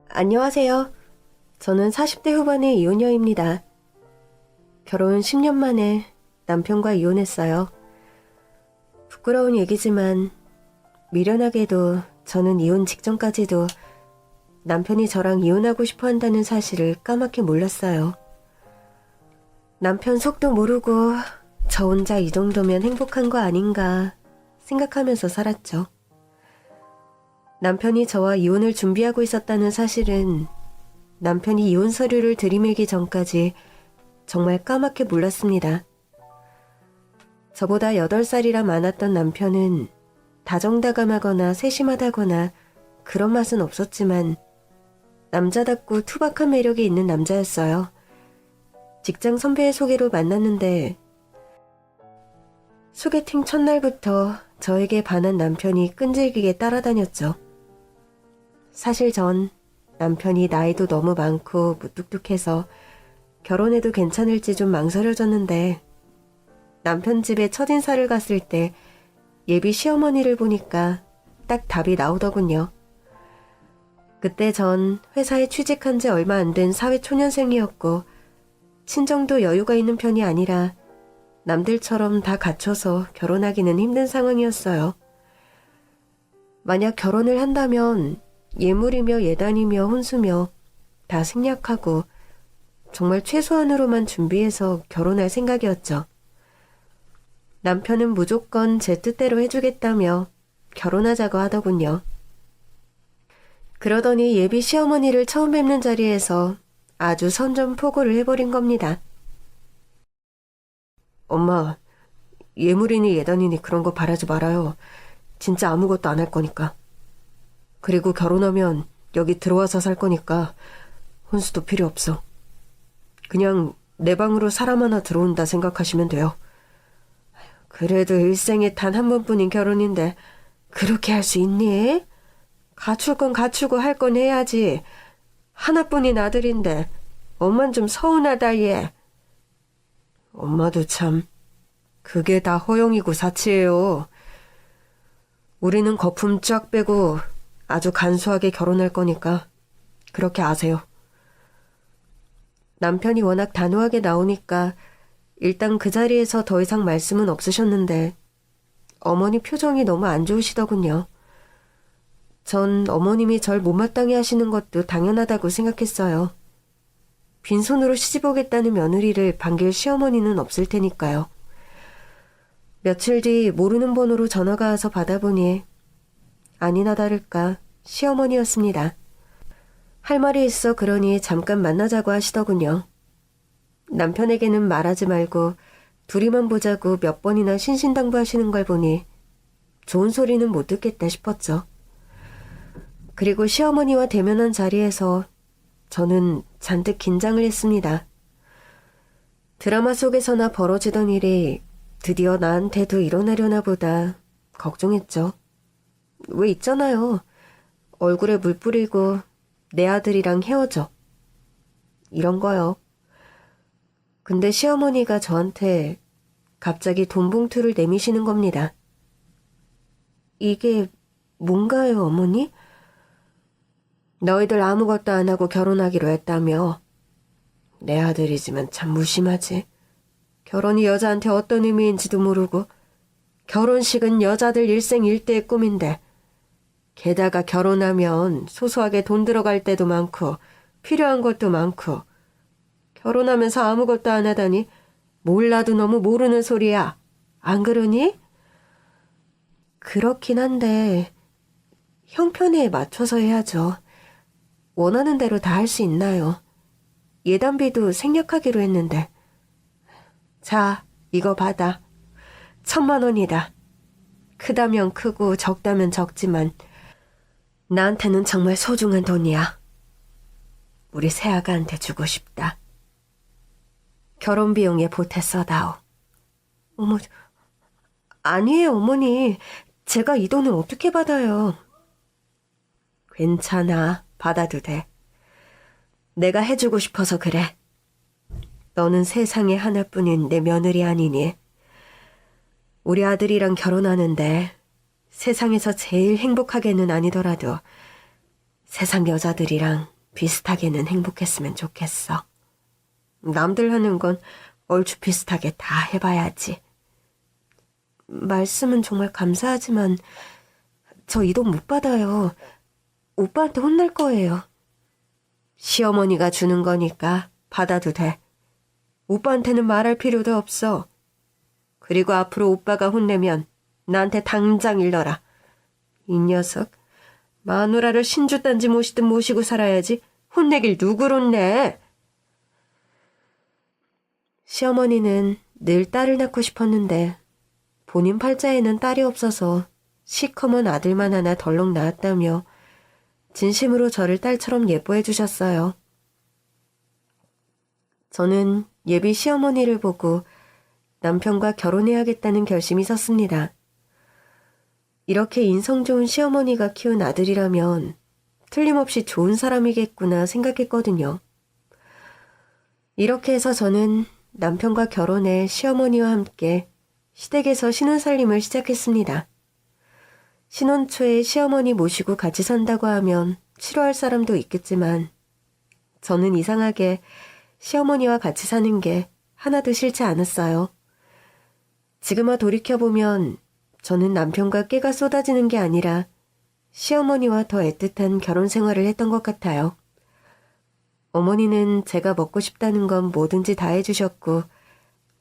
안녕하세요. 저는 40대 후반의 이혼녀입니다. 결혼 10년 만에 남편과 이혼했어요. 부끄러운 얘기지만 미련하게도 저는 이혼 직전까지도 남편이 저랑 이혼하고 싶어 한다는 사실을 까맣게 몰랐어요. 남편 속도 모르고 저 혼자 이 정도면 행복한 거 아닌가 생각하면서 살았죠. 남편이 저와 이혼을 준비하고 있었다는 사실은 남편이 이혼 서류를 들이밀기 전까지 정말 까맣게 몰랐습니다. 저보다 8살이라 많았던 남편은 다정다감하거나 세심하다거나 그런 맛은 없었지만 남자답고 투박한 매력이 있는 남자였어요. 직장 선배의 소개로 만났는데 소개팅 첫날부터 저에게 반한 남편이 끈질기게 따라다녔죠. 사실 전 남편이 나이도 너무 많고 무뚝뚝해서 결혼해도 괜찮을지 좀 망설여졌는데 남편 집에 첫인사를 갔을 때 예비 시어머니를 보니까 딱 답이 나오더군요. 그때 전 회사에 취직한 지 얼마 안 된 사회초년생이었고 친정도 여유가 있는 편이 아니라 남들처럼 다 갖춰서 결혼하기는 힘든 상황이었어요. 만약 결혼을 한다면 예물이며 예단이며 혼수며 다 생략하고 정말 최소한으로만 준비해서 결혼할 생각이었죠. 남편은 무조건 제 뜻대로 해주겠다며 결혼하자고 하더군요. 그러더니 예비 시어머니를 처음 뵙는 자리에서 아주 선전포고를 해버린 겁니다. 엄마, 예물이니 예단이니 그런 거 바라지 말아요. 진짜 아무것도 안 할 거니까. 그리고 결혼하면 여기 들어와서 살 거니까 혼수도 필요 없어. 그냥 내 방으로 사람 하나 들어온다 생각하시면 돼요. 그래도 일생에 단 한 번뿐인 결혼인데 그렇게 할 수 있니? 갖출 건 갖추고 할 건 해야지. 하나뿐인 아들인데 엄만 좀 서운하다 얘. 엄마도 참 그게 다 허영이고 사치예요. 우리는 거품 쫙 빼고 아주 간소하게 결혼할 거니까 그렇게 아세요. 남편이 워낙 단호하게 나오니까 일단 그 자리에서 더 이상 말씀은 없으셨는데 어머니 표정이 너무 안 좋으시더군요. 전 어머님이 절 못마땅해 하시는 것도 당연하다고 생각했어요. 빈손으로 시집 오겠다는 며느리를 반길 시어머니는 없을 테니까요. 며칠 뒤 모르는 번호로 전화가 와서 받아보니 아니나 다를까 시어머니였습니다. 할 말이 있어 그러니 잠깐 만나자고 하시더군요. 남편에게는 말하지 말고 둘이만 보자고 몇 번이나 신신당부하시는 걸 보니 좋은 소리는 못 듣겠다 싶었죠. 그리고 시어머니와 대면한 자리에서 저는 잔뜩 긴장을 했습니다. 드라마 속에서나 벌어지던 일이 드디어 나한테도 일어나려나 보다 걱정했죠. 왜 있잖아요. 얼굴에 물 뿌리고 내 아들이랑 헤어져. 이런 거요. 근데 시어머니가 저한테 갑자기 돈 봉투를 내미시는 겁니다. 이게 뭔가요, 어머니? 너희들 아무것도 안 하고 결혼하기로 했다며. 내 아들이지만 참 무심하지. 결혼이 여자한테 어떤 의미인지도 모르고 결혼식은 여자들 일생일대의 꿈인데 게다가 결혼하면 소소하게 돈 들어갈 때도 많고 필요한 것도 많고 결혼하면서 아무것도 안 하다니 몰라도 너무 모르는 소리야. 안 그러니? 그렇긴 한데 형편에 맞춰서 해야죠. 원하는 대로 다 할 수 있나요? 예단비도 생략하기로 했는데. 자, 이거 받아. 1,000,000원이다. 크다면 크고 적다면 적지만 나한테는 정말 소중한 돈이야. 우리 새아가한테 주고 싶다. 결혼 비용에 보태 써다오. 어머, 아니에요, 어머니. 제가 이 돈을 어떻게 받아요? 괜찮아. 받아도 돼. 내가 해주고 싶어서 그래. 너는 세상에 하나뿐인 내 며느리 아니니. 우리 아들이랑 결혼하는데 세상에서 제일 행복하게는 아니더라도 세상 여자들이랑 비슷하게는 행복했으면 좋겠어. 남들 하는 건 얼추 비슷하게 다 해봐야지. 말씀은 정말 감사하지만 저 이 돈 못 받아요. 오빠한테 혼날 거예요. 시어머니가 주는 거니까 받아도 돼. 오빠한테는 말할 필요도 없어. 그리고 앞으로 오빠가 혼내면 나한테 당장 일러라. 이 녀석, 마누라를 신주단지 모시듯 모시고 살아야지 혼내길 누구로 내. 시어머니는 늘 딸을 낳고 싶었는데 본인 팔자에는 딸이 없어서 시커먼 아들만 하나 덜렁 낳았다며 진심으로 저를 딸처럼 예뻐해 주셨어요. 저는 예비 시어머니를 보고 남편과 결혼해야겠다는 결심이 섰습니다. 이렇게 인성 좋은 시어머니가 키운 아들이라면 틀림없이 좋은 사람이겠구나 생각했거든요. 이렇게 해서 저는 남편과 결혼해 시어머니와 함께 시댁에서 신혼살림을 시작했습니다. 신혼 초에 시어머니 모시고 같이 산다고 하면 싫어할 사람도 있겠지만 저는 이상하게 시어머니와 같이 사는 게 하나도 싫지 않았어요. 지금아 돌이켜보면 저는 남편과 깨가 쏟아지는 게 아니라 시어머니와 더 애틋한 결혼 생활을 했던 것 같아요. 어머니는 제가 먹고 싶다는 건 뭐든지 다 해주셨고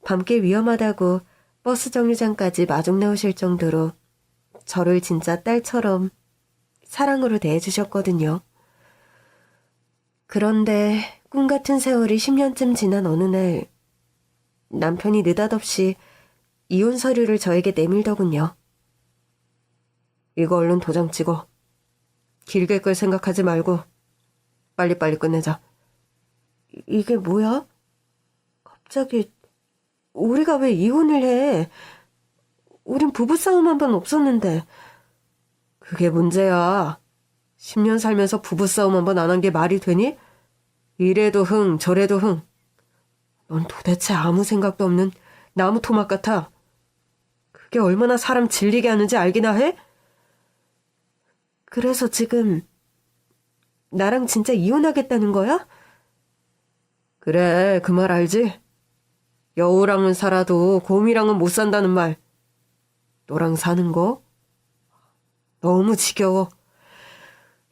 밤길 위험하다고 버스 정류장까지 마중 나오실 정도로 저를 진짜 딸처럼 사랑으로 대해주셨거든요. 그런데 꿈같은 세월이 10년쯤 지난 어느 날 남편이 느닷없이 이혼 서류를 저에게 내밀더군요. 이거 얼른 도장 찍어. 길게 끌 생각하지 말고 빨리빨리 끝내자. 이게 뭐야? 갑자기 우리가 왜 이혼을 해? 우린 부부싸움 한 번 없었는데. 그게 문제야. 10년 살면서 부부싸움 한 번 안 한 게 말이 되니? 이래도 흥 저래도 흥. 넌 도대체 아무 생각도 없는 나무 토막 같아. 그게 얼마나 사람 질리게 하는지 알기나 해? 그래서 지금 나랑 진짜 이혼하겠다는 거야? 그래, 그 말 알지? 여우랑은 살아도 곰이랑은 못 산다는 말. 너랑 사는 거? 너무 지겨워.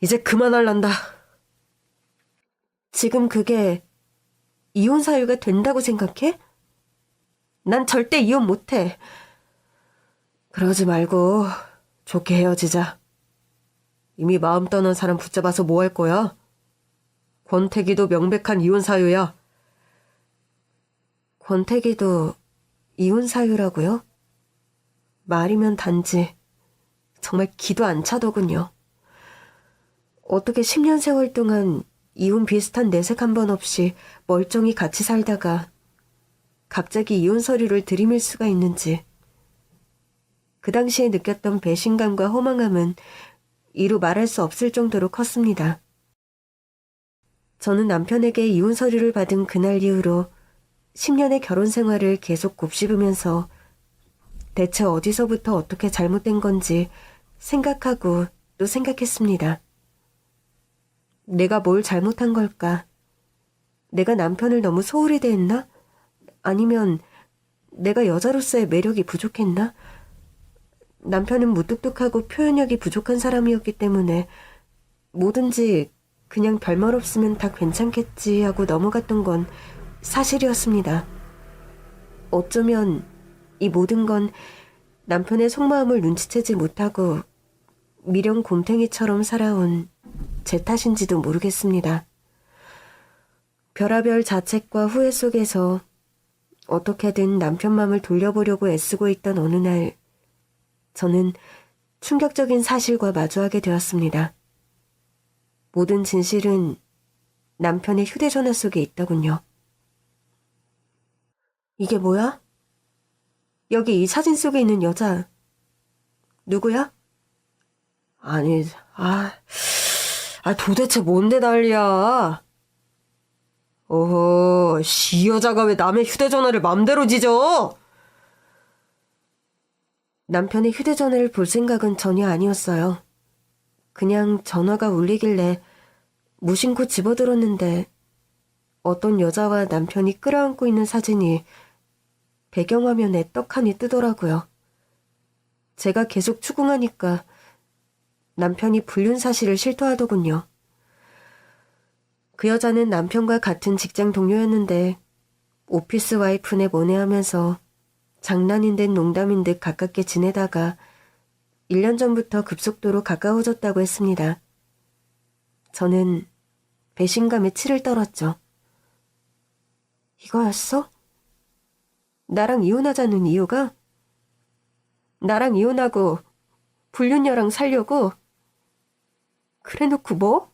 이제 그만할란다. 지금 그게 이혼 사유가 된다고 생각해? 난 절대 이혼 못해. 그러지 말고 좋게 헤어지자. 이미 마음 떠난 사람 붙잡아서 뭐 할 거야? 권태기도 명백한 이혼 사유야. 권태기도 이혼 사유라고요? 말이면 단지 정말 기도 안 차더군요. 어떻게 10년 세월 동안 이혼 비슷한 내색 한 번 없이 멀쩡히 같이 살다가 갑자기 이혼 서류를 들이밀 수가 있는지. 그 당시에 느꼈던 배신감과 허망함은 이루 말할 수 없을 정도로 컸습니다. 저는 남편에게 이혼 서류를 받은 그날 이후로 10년의 결혼 생활을 계속 곱씹으면서 대체 어디서부터 어떻게 잘못된 건지 생각하고 또 생각했습니다. 내가 뭘 잘못한 걸까? 내가 남편을 너무 소홀히 대했나? 아니면 내가 여자로서의 매력이 부족했나? 남편은 무뚝뚝하고 표현력이 부족한 사람이었기 때문에 뭐든지 그냥 별말 없으면 다 괜찮겠지 하고 넘어갔던 건 사실이었습니다. 어쩌면 이 모든 건 남편의 속마음을 눈치채지 못하고 미련 곰탱이처럼 살아온 제 탓인지도 모르겠습니다. 별하별 자책과 후회 속에서 어떻게든 남편 맘을 돌려보려고 애쓰고 있던 어느 날 저는 충격적인 사실과 마주하게 되었습니다. 모든 진실은 남편의 휴대전화 속에 있더군요. 이게 뭐야? 여기 이 사진 속에 있는 여자 누구야? 아니, 도대체 뭔데 난리야? 어허, 이 여자가 왜 남의 휴대전화를 맘대로 지져? 남편의 휴대전화를 볼 생각은 전혀 아니었어요. 그냥 전화가 울리길래 무심코 집어들었는데 어떤 여자와 남편이 끌어안고 있는 사진이 배경화면에 떡하니 뜨더라고요. 제가 계속 추궁하니까 남편이 불륜 사실을 실토하더군요. 그 여자는 남편과 같은 직장 동료였는데 오피스 와이프네 뭐네 하면서 장난인 듯 농담인 듯 가깝게 지내다가 1년 전부터 급속도로 가까워졌다고 했습니다. 저는 배신감에 치를 떨었죠. 이거였어? 나랑 이혼하자는 이유가? 나랑 이혼하고 불륜녀랑 살려고? 그래놓고 뭐?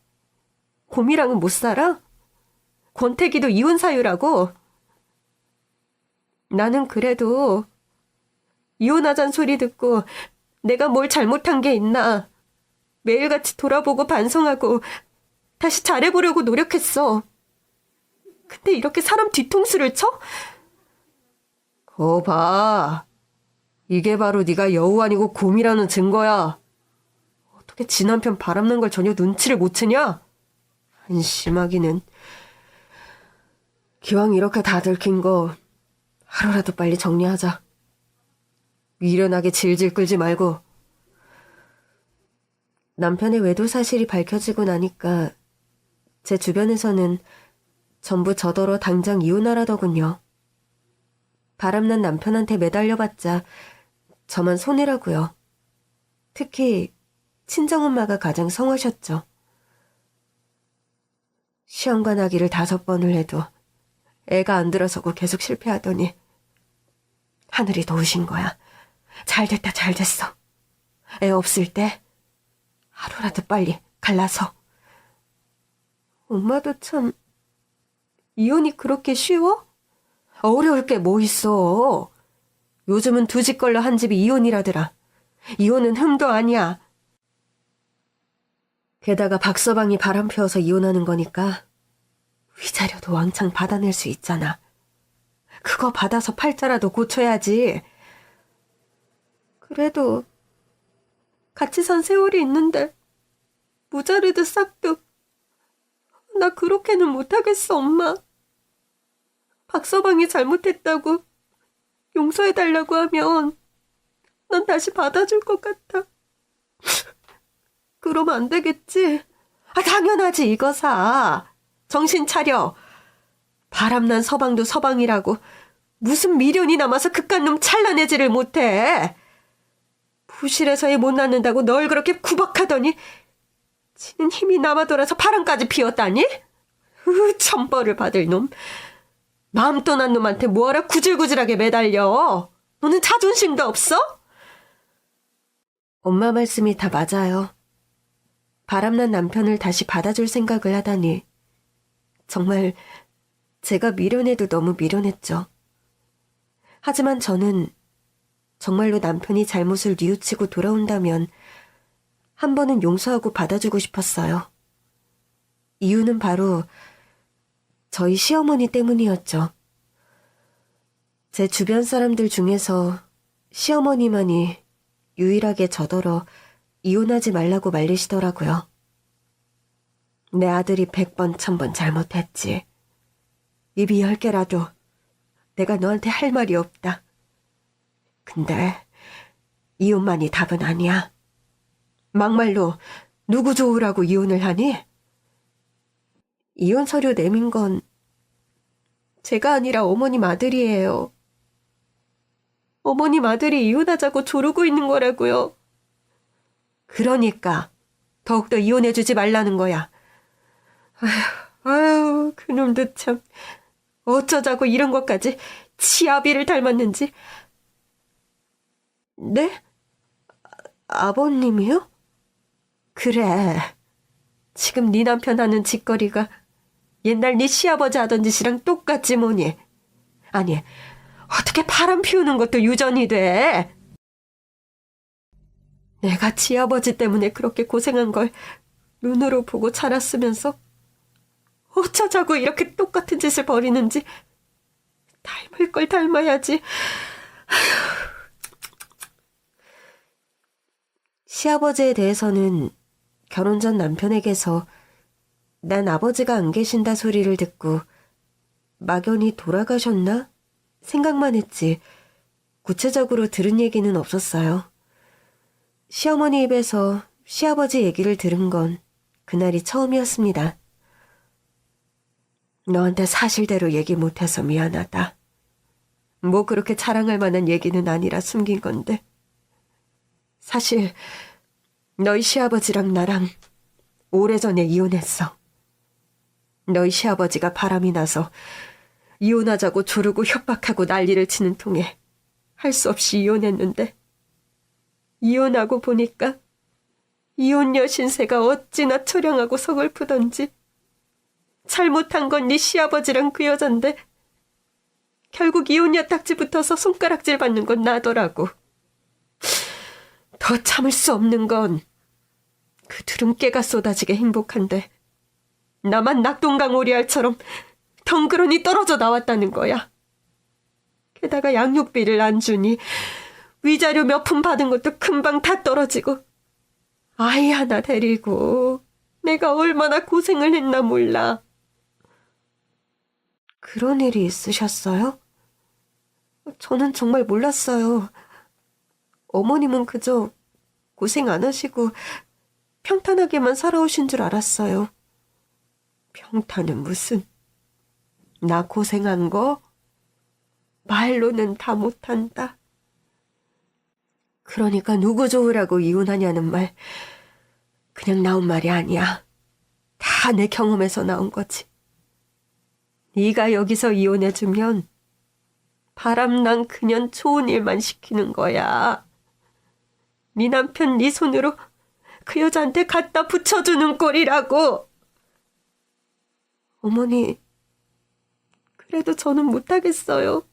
곰이랑은 못 살아? 권태기도 이혼 사유라고? 나는 그래도 이혼하잔 소리 듣고 내가 뭘 잘못한 게 있나 매일같이 돌아보고 반성하고 다시 잘해보려고 노력했어. 근데 이렇게 사람 뒤통수를 쳐? 봐. 이게 바로 네가 여우 아니고 곰이라는 증거야. 어떻게 지 남편 바람난 걸 전혀 눈치를 못 채냐? 한심하기는. 기왕 이렇게 다 들킨 거 하루라도 빨리 정리하자. 미련하게 질질 끌지 말고. 남편의 외도 사실이 밝혀지고 나니까 제 주변에서는 전부 저더러 당장 이혼하라더군요. 바람난 남편한테 매달려봤자 저만 손해라고요. 특히 친정엄마가 가장 성하셨죠. 시험관하기를 5번을 해도 애가 안 들어서고 계속 실패하더니 하늘이 도우신 거야. 잘됐다 잘됐어. 애 없을 때 하루라도 빨리 갈라서. 엄마도 참 이혼이 그렇게 쉬워? 어려울 게 뭐 있어. 요즘은 2집 걸러 한 집이 이혼이라더라. 이혼은 흠도 아니야. 게다가 박서방이 바람 피워서 이혼하는 거니까 위자료도 왕창 받아낼 수 있잖아. 그거 받아서 팔자라도 고쳐야지. 그래도 같이 산 세월이 있는데 무자르도 싹도 나 그렇게는 못하겠어, 엄마. 박서방이 잘못했다고 용서해달라고 하면 난 다시 받아줄 것 같아. 그러면 안 되겠지? 당연하지, 이거사. 정신 차려. 바람난 서방도 서방이라고 무슨 미련이 남아서 그깟 놈 찬란해지를 못해. 부실해서 애 못 낳는다고 널 그렇게 구박하더니 지는 힘이 남아 돌아서 바람까지 피웠다니? 천벌을 받을 놈. 마음 떠난 놈한테 뭐하라 구질구질하게 매달려. 너는 자존심도 없어? 엄마 말씀이 다 맞아요. 바람난 남편을 다시 받아줄 생각을 하다니 정말 제가 미련해도 너무 미련했죠. 하지만 저는 정말로 남편이 잘못을 뉘우치고 돌아온다면 한 번은 용서하고 받아주고 싶었어요. 이유는 바로 저희 시어머니 때문이었죠. 제 주변 사람들 중에서 시어머니만이 유일하게 저더러 이혼하지 말라고 말리시더라고요. 내 아들이 100번 1000번 잘못했지. 입이 10개라도 내가 너한테 할 말이 없다. 근데 이혼만이 답은 아니야. 막말로 누구 좋으라고 이혼을 하니? 이혼 서류 내민 건 제가 아니라 어머님 아들이에요. 어머님 아들이 이혼하자고 조르고 있는 거라고요. 그러니까 더욱더 이혼해주지 말라는 거야. 아휴, 그놈도 참 어쩌자고 이런 것까지 치아비를 닮았는지. 네? 아버님이요? 그래. 지금 네 남편 하는 짓거리가 옛날 네 시아버지 하던 짓이랑 똑같지 뭐니. 아니, 어떻게 바람 피우는 것도 유전이 돼? 내가 지아버지 때문에 그렇게 고생한 걸 눈으로 보고 자랐으면서 어쩌자고 이렇게 똑같은 짓을 벌이는지. 닮을 걸 닮아야지. 시아버지에 대해서는 결혼 전 남편에게서 난 아버지가 안 계신다 소리를 듣고 막연히 돌아가셨나? 생각만 했지 구체적으로 들은 얘기는 없었어요. 시어머니 입에서 시아버지 얘기를 들은 건 그날이 처음이었습니다. 너한테 사실대로 얘기 못해서 미안하다. 뭐 그렇게 자랑할 만한 얘기는 아니라 숨긴 건데. 사실 너희 시아버지랑 나랑 오래전에 이혼했어. 너희 시아버지가 바람이 나서 이혼하자고 조르고 협박하고 난리를 치는 통에 할 수 없이 이혼했는데 이혼하고 보니까 이혼녀 신세가 어찌나 처량하고 서글프던지 잘못한 건 네 시아버지랑 그 여잔데 결국 이혼녀 딱지 붙어서 손가락질 받는 건 나더라고. 더 참을 수 없는 건 그 두름깨가 쏟아지게 행복한데 나만 낙동강 오리알처럼 덩그러니 떨어져 나왔다는 거야. 게다가 양육비를 안 주니 위자료 몇 푼 받은 것도 금방 다 떨어지고 아이 하나 데리고 내가 얼마나 고생을 했나 몰라. 그런 일이 있으셨어요? 저는 정말 몰랐어요. 어머님은 그저 고생 안 하시고 평탄하게만 살아오신 줄 알았어요. 평탄은 무슨. 나 고생한 거 말로는 다 못한다. 그러니까 누구 좋으라고 이혼하냐는 말 그냥 나온 말이 아니야. 다 내 경험에서 나온 거지. 네가 여기서 이혼해주면 바람난 그년 좋은 일만 시키는 거야. 네 남편 네 손으로 그 여자한테 갖다 붙여주는 꼴이라고. 어머니, 그래도 저는 못하겠어요.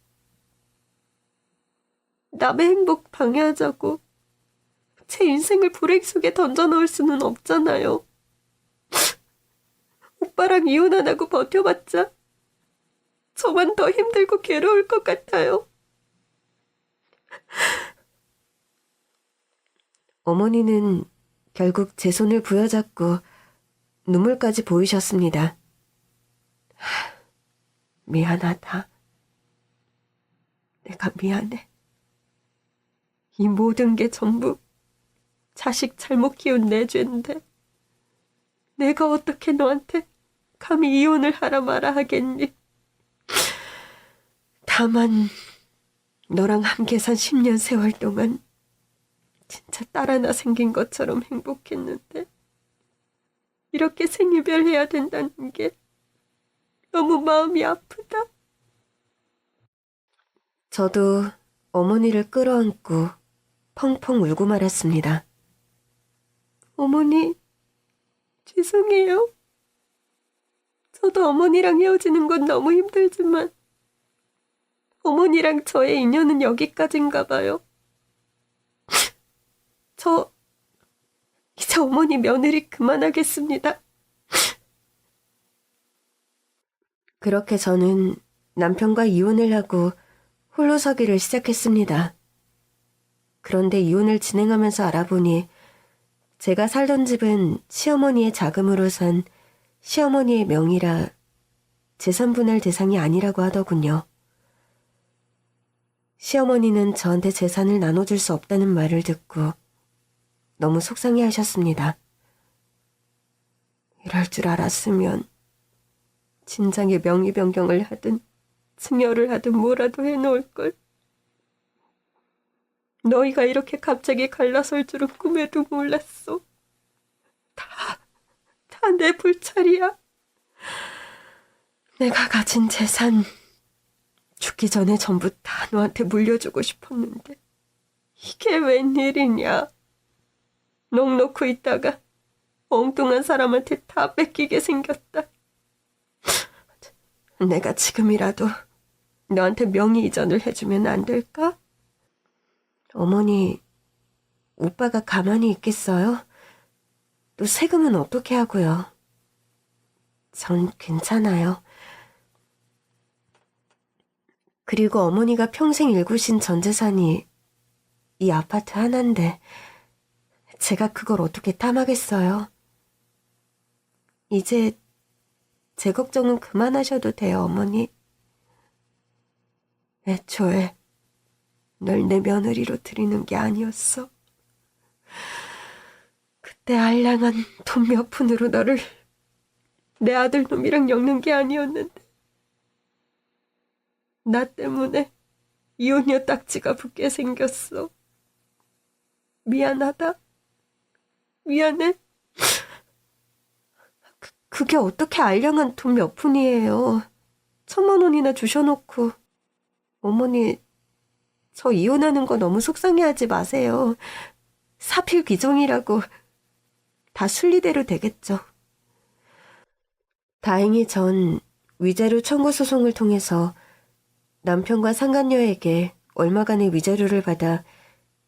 남의 행복 방해하자고 제 인생을 불행 속에 던져넣을 수는 없잖아요. 오빠랑 이혼 안 하고 버텨봤자 저만 더 힘들고 괴로울 것 같아요. 어머니는 결국 제 손을 부여잡고 눈물까지 보이셨습니다. 미안하다. 내가 미안해. 이 모든 게 전부 자식 잘못 키운 내 죄인데 내가 어떻게 너한테 감히 이혼을 하라 마라 하겠니? 다만 너랑 함께 산 10년 세월 동안 진짜 딸 하나 생긴 것처럼 행복했는데 이렇게 생이별해야 된다는 게 너무 마음이 아프다. 저도 어머니를 끌어안고 펑펑 울고 말았습니다. 어머니, 죄송해요. 저도 어머니랑 헤어지는 건 너무 힘들지만 어머니랑 저의 인연은 여기까지인가 봐요. 저 이제 어머니 며느리 그만하겠습니다. 그렇게 저는 남편과 이혼을 하고 홀로 서기를 시작했습니다. 그런데 이혼을 진행하면서 알아보니 제가 살던 집은 시어머니의 자금으로 산 시어머니의 명의라 재산분할 대상이 아니라고 하더군요. 시어머니는 저한테 재산을 나눠줄 수 없다는 말을 듣고 너무 속상해하셨습니다. 이럴 줄 알았으면 진작에 명의 변경을 하든 증여를 하든 뭐라도 해놓을걸. 너희가 이렇게 갑자기 갈라설 줄은 꿈에도 몰랐어. 다 내 불찰이야. 내가 가진 재산 죽기 전에 전부 다 너한테 물려주고 싶었는데 이게 웬일이냐. 넋 놓고 있다가 엉뚱한 사람한테 다 뺏기게 생겼다. 내가 지금이라도 너한테 명의 이전을 해주면 안 될까? 어머니, 오빠가 가만히 있겠어요? 또 세금은 어떻게 하고요? 전 괜찮아요. 그리고 어머니가 평생 일구신 전 재산이 이 아파트 하나인데 제가 그걸 어떻게 탐하겠어요. 이제 제 걱정은 그만하셔도 돼요, 어머니. 애초에 널 내 며느리로 들이는 게 아니었어. 그때 알량한 돈 몇 푼으로 너를 내 아들놈이랑 엮는 게 아니었는데 나 때문에 이혼녀 딱지가 붙게 생겼어. 미안하다. 미안해. 그게 어떻게 알량한 돈 몇 푼이에요. 1,000만 원이나 주셔놓고. 어머니, 저 이혼하는 거 너무 속상해하지 마세요. 사필 규정이라고 다 순리대로 되겠죠. 다행히 전 위자료 청구 소송을 통해서 남편과 상간녀에게 얼마간의 위자료를 받아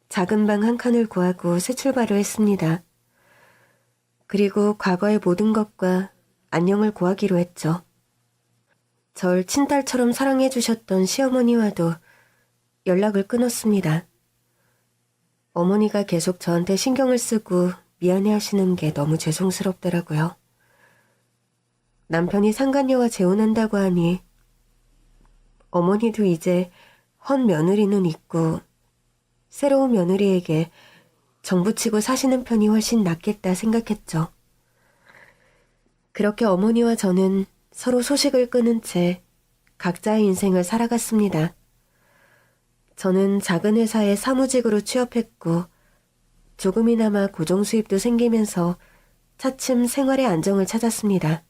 작은 방 한 칸을 구하고 새 출발을 했습니다. 그리고 과거의 모든 것과 안녕을 구하기로 했죠. 절 친딸처럼 사랑해주셨던 시어머니와도 연락을 끊었습니다. 어머니가 계속 저한테 신경을 쓰고 미안해하시는 게 너무 죄송스럽더라고요. 남편이 상간녀와 재혼한다고 하니 어머니도 이제 헌 며느리는 있고 새로운 며느리에게 정부치고 사시는 편이 훨씬 낫겠다 생각했죠. 그렇게 어머니와 저는 서로 소식을 끊은 채 각자의 인생을 살아갔습니다. 저는 작은 회사에 사무직으로 취업했고 조금이나마 고정 수입도 생기면서 차츰 생활의 안정을 찾았습니다.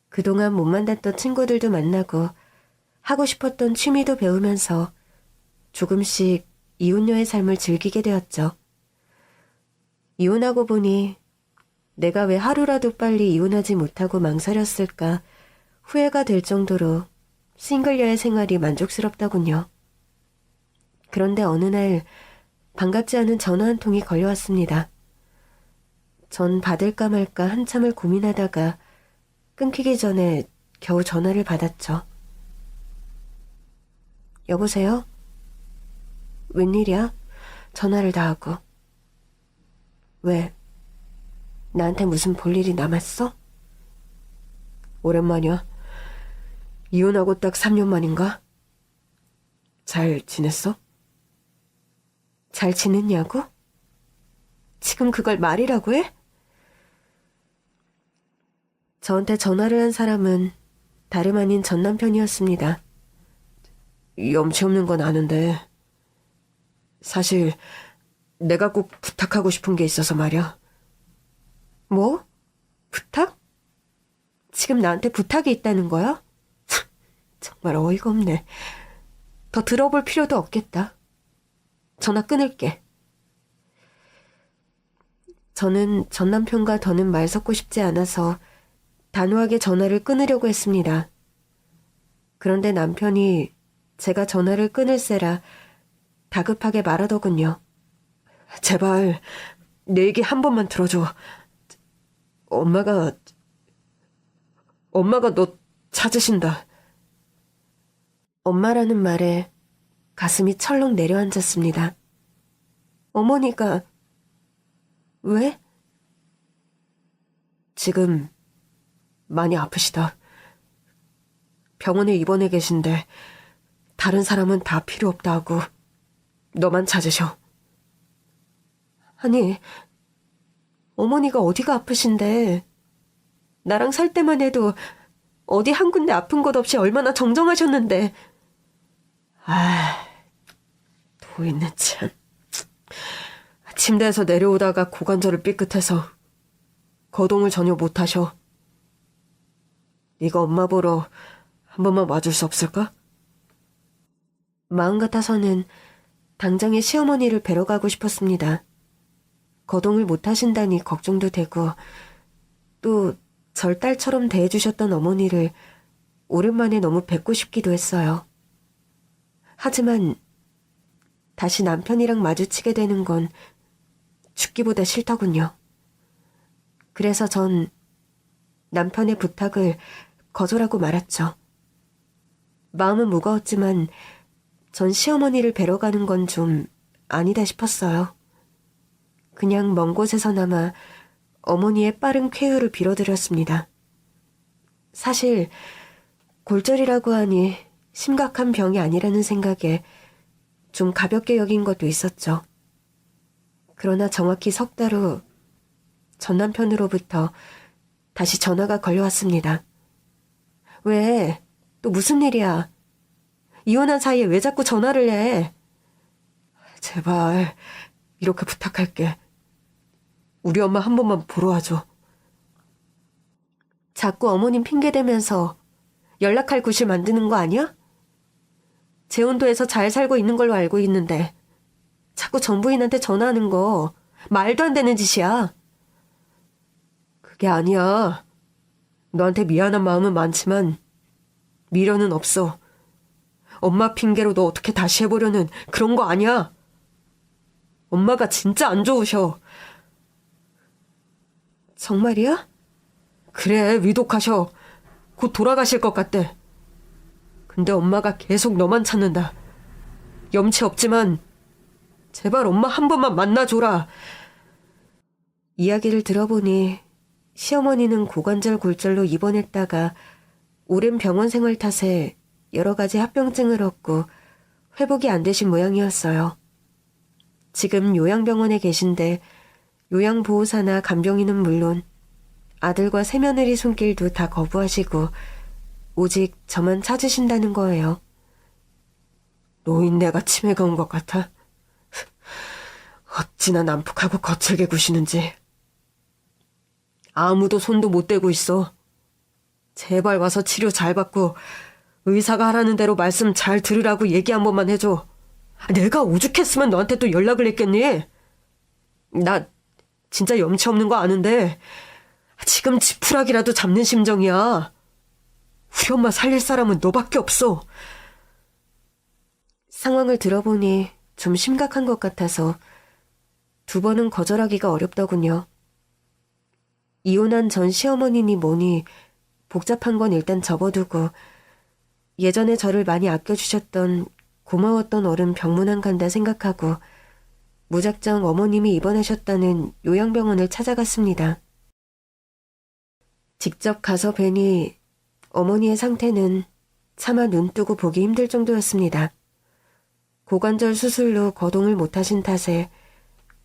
그동안 못 만났던 친구들도 만나고 하고 싶었던 취미도 배우면서 조금씩 이혼녀의 삶을 즐기게 되었죠. 이혼하고 보니 내가 왜 하루라도 빨리 이혼하지 못하고 망설였을까 후회가 될 정도로 싱글녀의 생활이 만족스럽더군요. 그런데 어느 날 반갑지 않은 전화 한 통이 걸려왔습니다. 전 받을까 말까 한참을 고민하다가 끊기기 전에 겨우 전화를 받았죠. 여보세요? 웬일이야? 전화를 다 하고. 왜? 나한테 무슨 볼일이 남았어? 오랜만이야. 이혼하고 딱 3년 만인가? 잘 지냈어? 잘 지냈냐고? 지금 그걸 말이라고 해? 저한테 전화를 한 사람은 다름 아닌 전 남편이었습니다. 염치 없는 건 아는데 사실 내가 꼭 부탁하고 싶은 게 있어서 말이야. 뭐? 부탁? 지금 나한테 부탁이 있다는 거야? 정말 어이가 없네. 더 들어볼 필요도 없겠다. 전화 끊을게. 저는 전 남편과 더는 말 섞고 싶지 않아서 단호하게 전화를 끊으려고 했습니다. 그런데 남편이 제가 전화를 끊을세라 다급하게 말하더군요. 제발 내 얘기 한 번만 들어줘. 엄마가 너 찾으신다. 엄마라는 말에 가슴이 철렁 내려앉았습니다. 어머니가 왜? 지금 많이 아프시다. 병원에 입원해 계신데 다른 사람은 다 필요 없다 하고 너만 찾으셔. 아니, 어머니가 어디가 아프신데. 나랑 살 때만 해도 어디 한 군데 아픈 곳 없이 얼마나 정정하셨는데. 또 있는 참. 침대에서 내려오다가 고관절을 삐끗해서 거동을 전혀 못하셔. 네가 엄마 보러 한 번만 와줄 수 없을까? 마음 같아서는 당장에 시어머니를 뵈러 가고 싶었습니다. 거동을 못하신다니 걱정도 되고 또 절 딸처럼 대해주셨던 어머니를 오랜만에 너무 뵙고 싶기도 했어요. 하지만 다시 남편이랑 마주치게 되는 건 죽기보다 싫더군요. 그래서 전 남편의 부탁을 거절하고 말았죠. 마음은 무거웠지만 전 시어머니를 뵈러 가는 건 좀 아니다 싶었어요. 그냥 먼 곳에서나마 어머니의 빠른 쾌유를 빌어드렸습니다. 사실 골절이라고 하니 심각한 병이 아니라는 생각에 좀 가볍게 여긴 것도 있었죠. 그러나 정확히 석 달 후 전 남편으로부터 다시 전화가 걸려왔습니다. 왜? 또 무슨 일이야? 이혼한 사이에 왜 자꾸 전화를 해? 제발 이렇게 부탁할게. 우리 엄마 한 번만 보러 와줘. 자꾸 어머님 핑계대면서 연락할 구실 만드는 거 아니야? 제온도에서 잘 살고 있는 걸로 알고 있는데 자꾸 전부인한테 전화하는 거 말도 안 되는 짓이야. 그게 아니야. 너한테 미안한 마음은 많지만 미련은 없어. 엄마 핑계로 너 어떻게 다시 해보려는 그런 거 아니야. 엄마가 진짜 안 좋으셔. 정말이야? 그래, 위독하셔. 곧 돌아가실 것 같대. 근데 엄마가 계속 너만 찾는다. 염치 없지만 제발 엄마 한 번만 만나줘라. 이야기를 들어보니 시어머니는 고관절 골절로 입원했다가 오랜 병원 생활 탓에 여러 가지 합병증을 얻고 회복이 안 되신 모양이었어요. 지금 요양병원에 계신데 요양보호사나 간병인은 물론 아들과 새며느리 손길도 다 거부하시고 오직 저만 찾으신다는 거예요. 노인네가 치매가 온 것 같아. 어찌나 난폭하고 거칠게 구시는지. 아무도 손도 못 대고 있어. 제발 와서 치료 잘 받고 의사가 하라는 대로 말씀 잘 들으라고 얘기 한 번만 해줘. 내가 오죽했으면 너한테 또 연락을 했겠니? 나 진짜 염치 없는 거 아는데 지금 지푸라기라도 잡는 심정이야. 우리 엄마 살릴 사람은 너밖에 없어. 상황을 들어보니 좀 심각한 것 같아서 두 번은 거절하기가 어렵더군요. 이혼한 전 시어머니니 뭐니 복잡한 건 일단 접어두고 예전에 저를 많이 아껴주셨던 고마웠던 어른 병문안 간다 생각하고 무작정 어머님이 입원하셨다는 요양병원을 찾아갔습니다. 직접 가서 뵈니 어머니의 상태는 차마 눈 뜨고 보기 힘들 정도였습니다. 고관절 수술로 거동을 못하신 탓에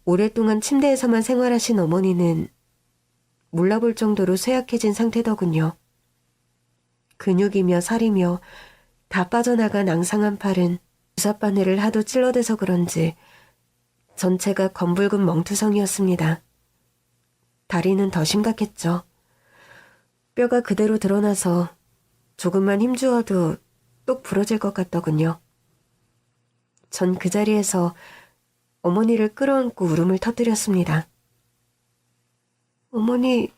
오랫동안 침대에서만 생활하신 어머니는 몰라볼 정도로 쇠약해진 상태더군요. 근육이며 살이며 다 빠져나간 앙상한 팔은 주사바늘을 하도 찔러대서 그런지 전체가 검붉은 멍투성이었습니다. 다리는 더 심각했죠. 뼈가 그대로 드러나서 조금만 힘주어도 똑 부러질 것 같더군요. 전 그 자리에서 어머니를 끌어안고 울음을 터뜨렸습니다. 어머니,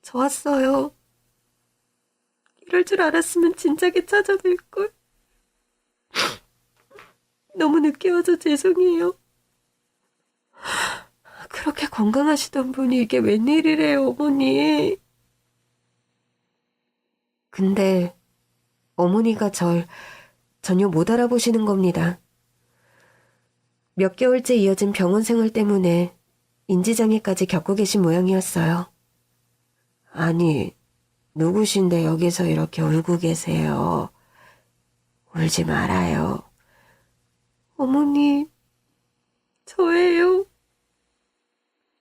저 왔어요. 이럴 줄 알았으면 진작에 찾아뵐걸. 너무 늦게 와서 죄송해요. 그렇게 건강하시던 분이 이게 웬일이래요, 어머니. 근데 어머니가 절 전혀 못 알아보시는 겁니다. 몇 개월째 이어진 병원 생활 때문에 인지장애까지 겪고 계신 모양이었어요. 아니, 누구신데 여기서 이렇게 울고 계세요? 울지 말아요. 어머니, 저예요.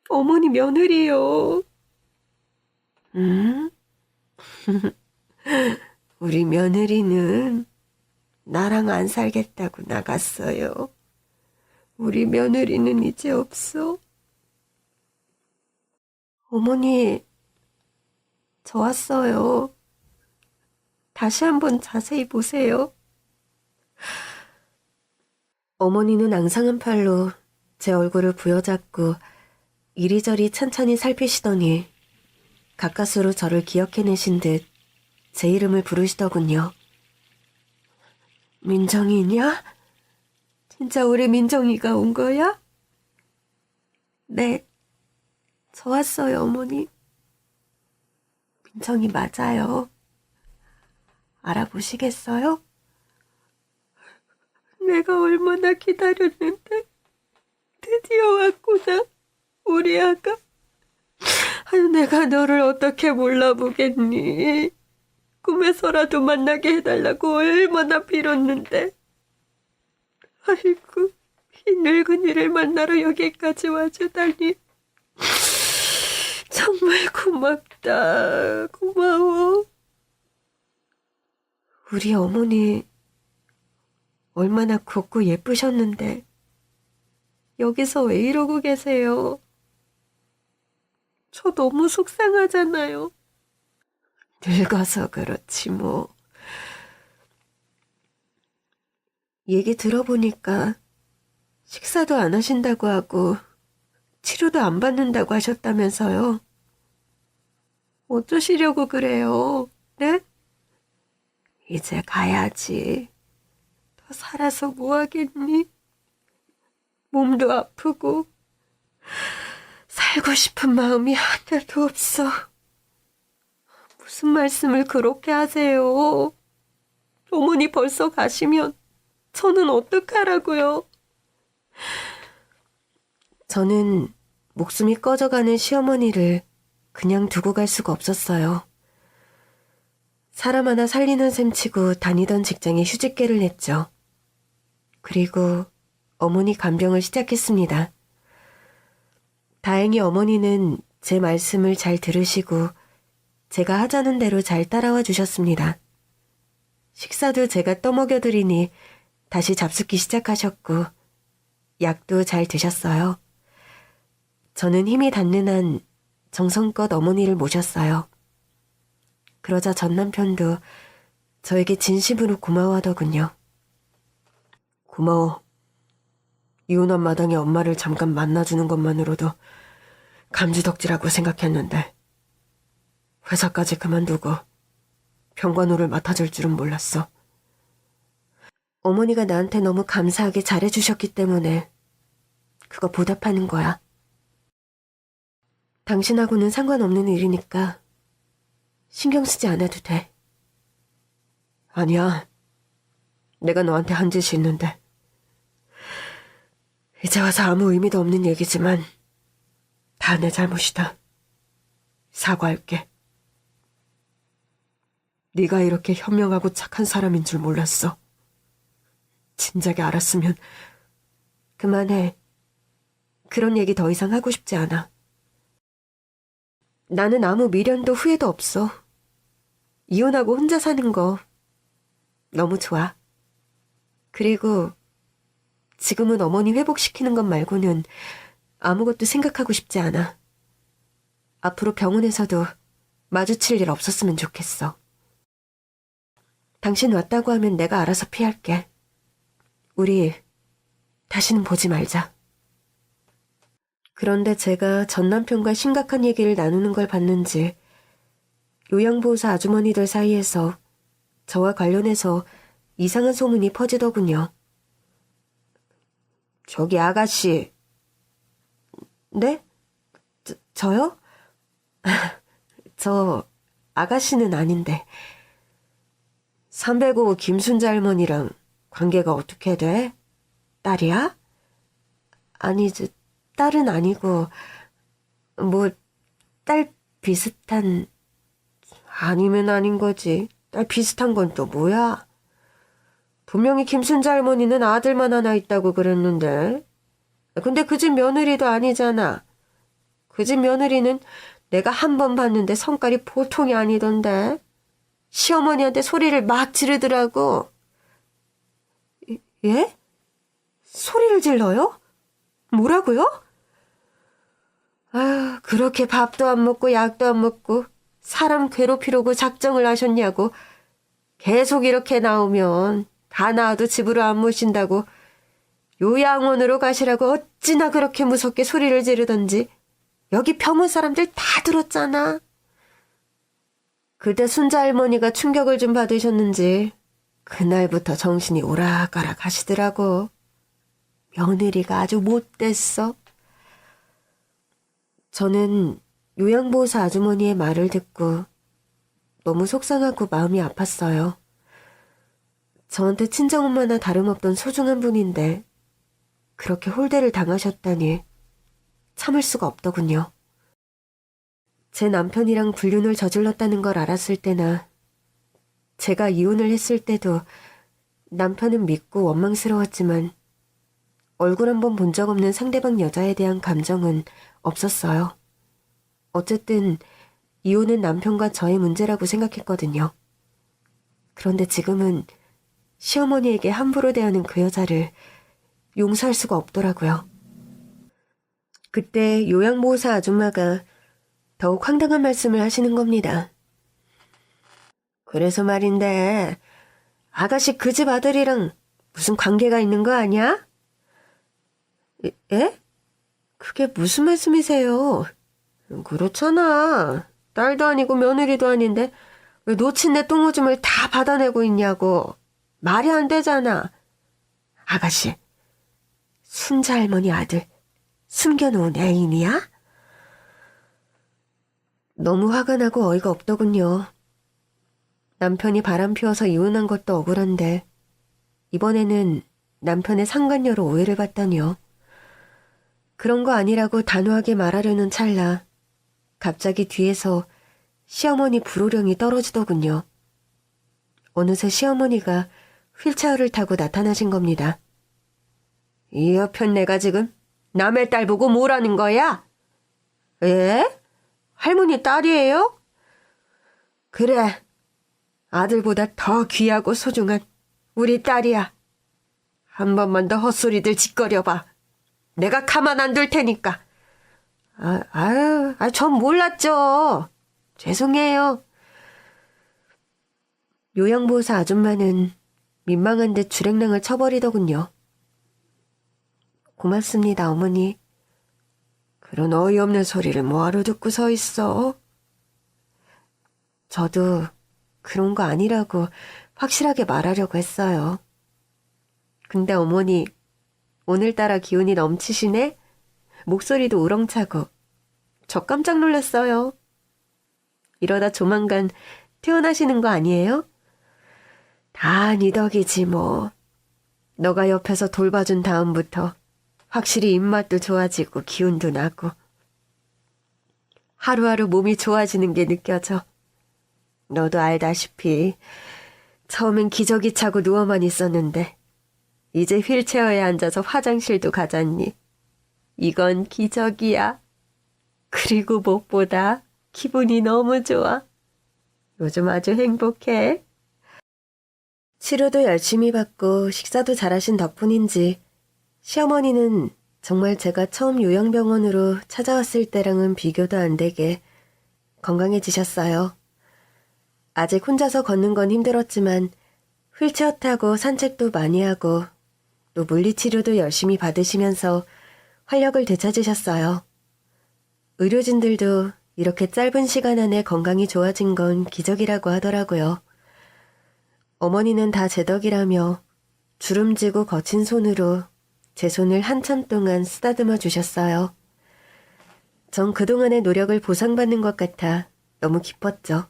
어머니 며느리요. 응? 우리 며느리는 나랑 안 살겠다고 나갔어요. 우리 며느리는 이제 없어. 어머니, 저 왔어요. 다시 한번 자세히 보세요. 어머니는 앙상한 팔로 제 얼굴을 부여잡고 이리저리 천천히 살피시더니 가까스로 저를 기억해내신 듯 제 이름을 부르시더군요. 민정이냐? 진짜 우리 민정이가 온 거야? 네, 저 왔어요, 어머니. 민정이 맞아요. 알아보시겠어요? 내가 얼마나 기다렸는데 드디어 왔구나. 마리아가. 아유, 내가 너를 어떻게 몰라보겠니. 꿈에서라도 만나게 해달라고 얼마나 빌었는데. 아이고, 이 늙은이를 만나러 여기까지 와주다니. 정말 고맙다. 고마워. 우리 어머니 얼마나 곱고 예쁘셨는데 여기서 왜 이러고 계세요? 저 너무 속상하잖아요. 늙어서 그렇지 뭐. 얘기 들어보니까 식사도 안 하신다고 하고 치료도 안 받는다고 하셨다면서요. 어쩌시려고 그래요? 네? 이제 가야지. 더 살아서 뭐 하겠니? 몸도 아프고 살고 싶은 마음이 하나도 없어. 무슨 말씀을 그렇게 하세요? 어머니 벌써 가시면 저는 어떡하라고요? 저는 목숨이 꺼져가는 시어머니를 그냥 두고 갈 수가 없었어요. 사람 하나 살리는 셈치고 다니던 직장에 휴직계를 냈죠. 그리고 어머니 간병을 시작했습니다. 다행히 어머니는 제 말씀을 잘 들으시고 제가 하자는 대로 잘 따라와 주셨습니다. 식사도 제가 떠먹여드리니 다시 잡숫기 시작하셨고 약도 잘 드셨어요. 저는 힘이 닿는 한 정성껏 어머니를 모셨어요. 그러자 전 남편도 저에게 진심으로 고마워하더군요. 고마워. 이혼한 마당에 엄마를 잠깐 만나주는 것만으로도 감지덕지라고 생각했는데 회사까지 그만두고 병관호를 맡아줄 줄은 몰랐어. 어머니가 나한테 너무 감사하게 잘해주셨기 때문에 그거 보답하는 거야. 당신하고는 상관없는 일이니까 신경 쓰지 않아도 돼. 아니야. 내가 너한테 한 짓이 있는데. 이제 와서 아무 의미도 없는 얘기지만 다 내 잘못이다. 사과할게. 네가 이렇게 현명하고 착한 사람인 줄 몰랐어. 진작에 알았으면. 그만해. 그런 얘기 더 이상 하고 싶지 않아. 나는 아무 미련도 후회도 없어. 이혼하고 혼자 사는 거 너무 좋아. 그리고 지금은 어머니 회복시키는 것 말고는 아무것도 생각하고 싶지 않아. 앞으로 병원에서도 마주칠 일 없었으면 좋겠어. 당신 왔다고 하면 내가 알아서 피할게. 우리 다시는 보지 말자. 그런데 제가 전 남편과 심각한 얘기를 나누는 걸 봤는지 요양보호사 아주머니들 사이에서 저와 관련해서 이상한 소문이 퍼지더군요. 저기 아가씨. 네? 저요? 저 아가씨는 아닌데. 305 김순자 할머니랑 관계가 어떻게 돼? 딸이야? 아니, 딸은 아니고 뭐 딸 비슷한. 아니면 아닌 거지. 딸 비슷한 건 또 뭐야? 분명히 김순자 할머니는 아들만 하나 있다고 그랬는데. 근데 그 집 며느리도 아니잖아. 그 집 며느리는 내가 한 번 봤는데 성깔이 보통이 아니던데. 시어머니한테 소리를 막 지르더라고. 예? 소리를 질러요? 뭐라고요? 아휴, 그렇게 밥도 안 먹고 약도 안 먹고 사람 괴롭히려고 작정을 하셨냐고. 계속 이렇게 나오면 다 나와도 집으로 안 모신다고 요양원으로 가시라고 어찌나 그렇게 무섭게 소리를 지르던지 여기 병원 사람들 다 들었잖아. 그때 순자 할머니가 충격을 좀 받으셨는지 그날부터 정신이 오락가락 하시더라고. 며느리가 아주 못됐어. 저는 요양보호사 아주머니의 말을 듣고 너무 속상하고 마음이 아팠어요. 저한테 친정엄마나 다름없던 소중한 분인데 그렇게 홀대를 당하셨다니 참을 수가 없더군요. 제 남편이랑 불륜을 저질렀다는 걸 알았을 때나 제가 이혼을 했을 때도 남편은 믿고 원망스러웠지만 얼굴 한번 본 적 없는 상대방 여자에 대한 감정은 없었어요. 어쨌든 이혼은 남편과 저의 문제라고 생각했거든요. 그런데 지금은 시어머니에게 함부로 대하는 그 여자를 용서할 수가 없더라고요. 그때 요양보호사 아줌마가 더욱 황당한 말씀을 하시는 겁니다. 그래서 말인데 아가씨 그 집 아들이랑 무슨 관계가 있는 거 아니야? 예? 그게 무슨 말씀이세요? 그렇잖아. 딸도 아니고 며느리도 아닌데 왜 놓친 내 똥오줌을 다 받아내고 있냐고. 말이 안 되잖아. 아가씨, 순자 할머니 아들 숨겨놓은 애인이야? 너무 화가 나고 어이가 없더군요. 남편이 바람 피워서 이혼한 것도 억울한데 이번에는 남편의 상간녀로 오해를 받다니요. 그런 거 아니라고 단호하게 말하려는 찰나 갑자기 뒤에서 시어머니 불호령이 떨어지더군요. 어느새 시어머니가 휠체어를 타고 나타나신 겁니다. 이 여편 내가 지금 남의 딸 보고 뭐라는 거야? 예? 할머니 딸이에요? 그래. 아들보다 더 귀하고 소중한 우리 딸이야. 한 번만 더 헛소리들 짓거려봐. 내가 가만 안 둘 테니까. 전 몰랐죠. 죄송해요. 요양보호사 아줌마는 민망한 듯 주랭랑을 쳐버리더군요. 고맙습니다, 어머니. 그런 어이없는 소리를 뭐하러 듣고 서 있어? 저도 그런 거 아니라고 확실하게 말하려고 했어요. 근데 어머니, 오늘따라 기운이 넘치시네? 목소리도 우렁차고 저 깜짝 놀랐어요. 이러다 조만간 퇴원하시는 거 아니에요? 다 네 덕이지 뭐. 너가 옆에서 돌봐준 다음부터 확실히 입맛도 좋아지고 기운도 나고 하루하루 몸이 좋아지는 게 느껴져. 너도 알다시피 처음엔 기저귀 차고 누워만 있었는데 이제 휠체어에 앉아서 화장실도 가잖니. 이건 기적이야. 그리고 무엇보다 기분이 너무 좋아. 요즘 아주 행복해. 치료도 열심히 받고 식사도 잘하신 덕분인지 시어머니는 정말 제가 처음 요양병원으로 찾아왔을 때랑은 비교도 안 되게 건강해지셨어요. 아직 혼자서 걷는 건 힘들었지만 휠체어 타고 산책도 많이 하고 또 물리치료도 열심히 받으시면서 활력을 되찾으셨어요. 의료진들도 이렇게 짧은 시간 안에 건강이 좋아진 건 기적이라고 하더라고요. 어머니는 다 제 덕이라며 주름지고 거친 손으로 제 손을 한참 동안 쓰다듬어 주셨어요. 전 그동안의 노력을 보상받는 것 같아 너무 기뻤죠.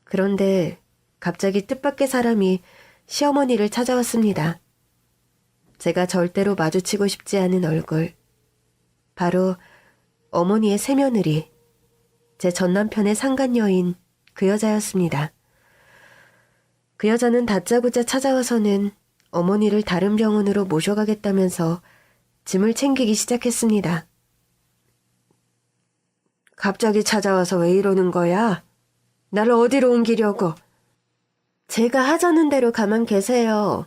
그런데 갑자기 뜻밖의 사람이 시어머니를 찾아왔습니다. 제가 절대로 마주치고 싶지 않은 얼굴. 바로 어머니의 새며느리, 제 전남편의 상간녀인 그 여자였습니다. 그 여자는 다짜고짜 찾아와서는 어머니를 다른 병원으로 모셔가겠다면서 짐을 챙기기 시작했습니다. 갑자기 찾아와서 왜 이러는 거야? 나를 어디로 옮기려고? 제가 하자는 대로 가만 계세요.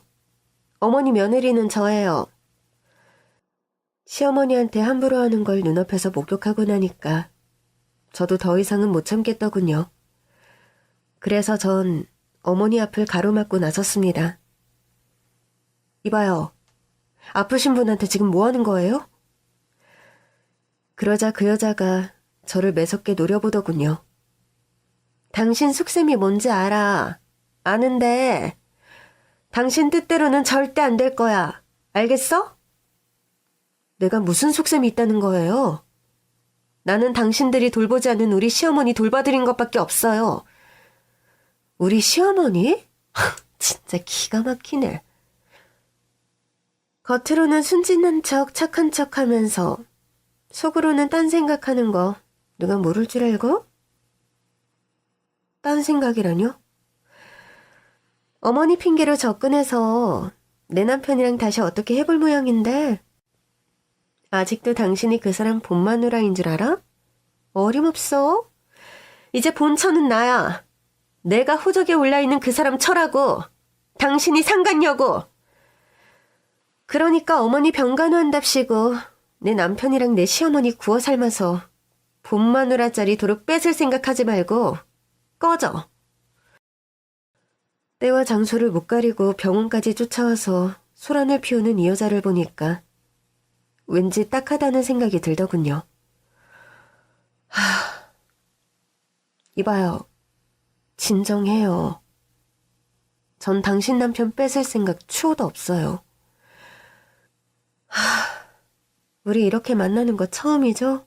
어머니 며느리는 저예요. 시어머니한테 함부로 하는 걸 눈앞에서 목격하고 나니까 저도 더 이상은 못 참겠더군요. 그래서 전 어머니 앞을 가로막고 나섰습니다. 이봐요. 아프신 분한테 지금 뭐 하는 거예요? 그러자 그 여자가 저를 매섭게 노려보더군요. 당신 속셈이 뭔지 알아. 아는데 당신 뜻대로는 절대 안 될 거야. 알겠어? 내가 무슨 속셈이 있다는 거예요? 나는 당신들이 돌보지 않은 우리 시어머니 돌봐드린 것밖에 없어요. 우리 시어머니? 진짜 기가 막히네. 겉으로는 순진한 척 착한 척 하면서 속으로는 딴 생각하는 거 누가 모를 줄 알고? 딴 생각이라뇨? 어머니 핑계로 접근해서 내 남편이랑 다시 어떻게 해볼 모양인데 아직도 당신이 그 사람 본 마누라인 줄 알아? 어림없어. 이제 본처는 나야. 내가 호적에 올라있는 그 사람 처라고. 당신이 상관여고. 그러니까 어머니 병간호한답시고 내 남편이랑 내 시어머니 구워 삶아서 본 마누라짜리 도로 뺏을 생각하지 말고 꺼져. 때와 장소를 못 가리고 병원까지 쫓아와서 소란을 피우는 이 여자를 보니까 왠지 딱하다는 생각이 들더군요. 이봐요. 진정해요. 전 당신 남편 뺏을 생각 추호도 없어요. 우리 이렇게 만나는 거 처음이죠?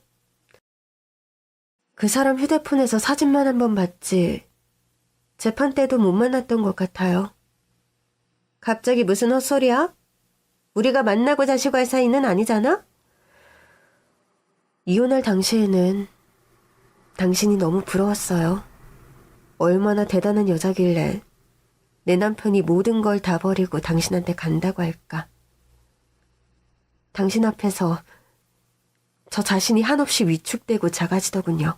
그 사람 휴대폰에서 사진만 한번 봤지 재판 때도 못 만났던 것 같아요. 갑자기 무슨 헛소리야? 우리가 만나고 자시고 할 사이는 아니잖아? 이혼할 당시에는 당신이 너무 부러웠어요. 얼마나 대단한 여자길래 내 남편이 모든 걸 다 버리고 당신한테 간다고 할까. 당신 앞에서 저 자신이 한없이 위축되고 작아지더군요.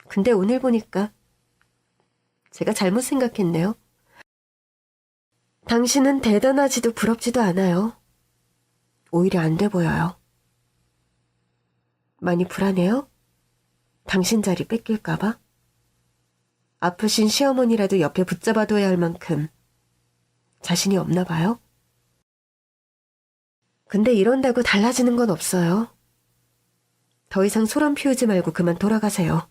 근데 오늘 보니까 제가 잘못 생각했네요. 당신은 대단하지도 부럽지도 않아요. 오히려 안 돼 보여요. 많이 불안해요? 당신 자리 뺏길까봐? 아프신 시어머니라도 옆에 붙잡아둬야 할 만큼 자신이 없나 봐요? 근데 이런다고 달라지는 건 없어요. 더 이상 소란 피우지 말고 그만 돌아가세요.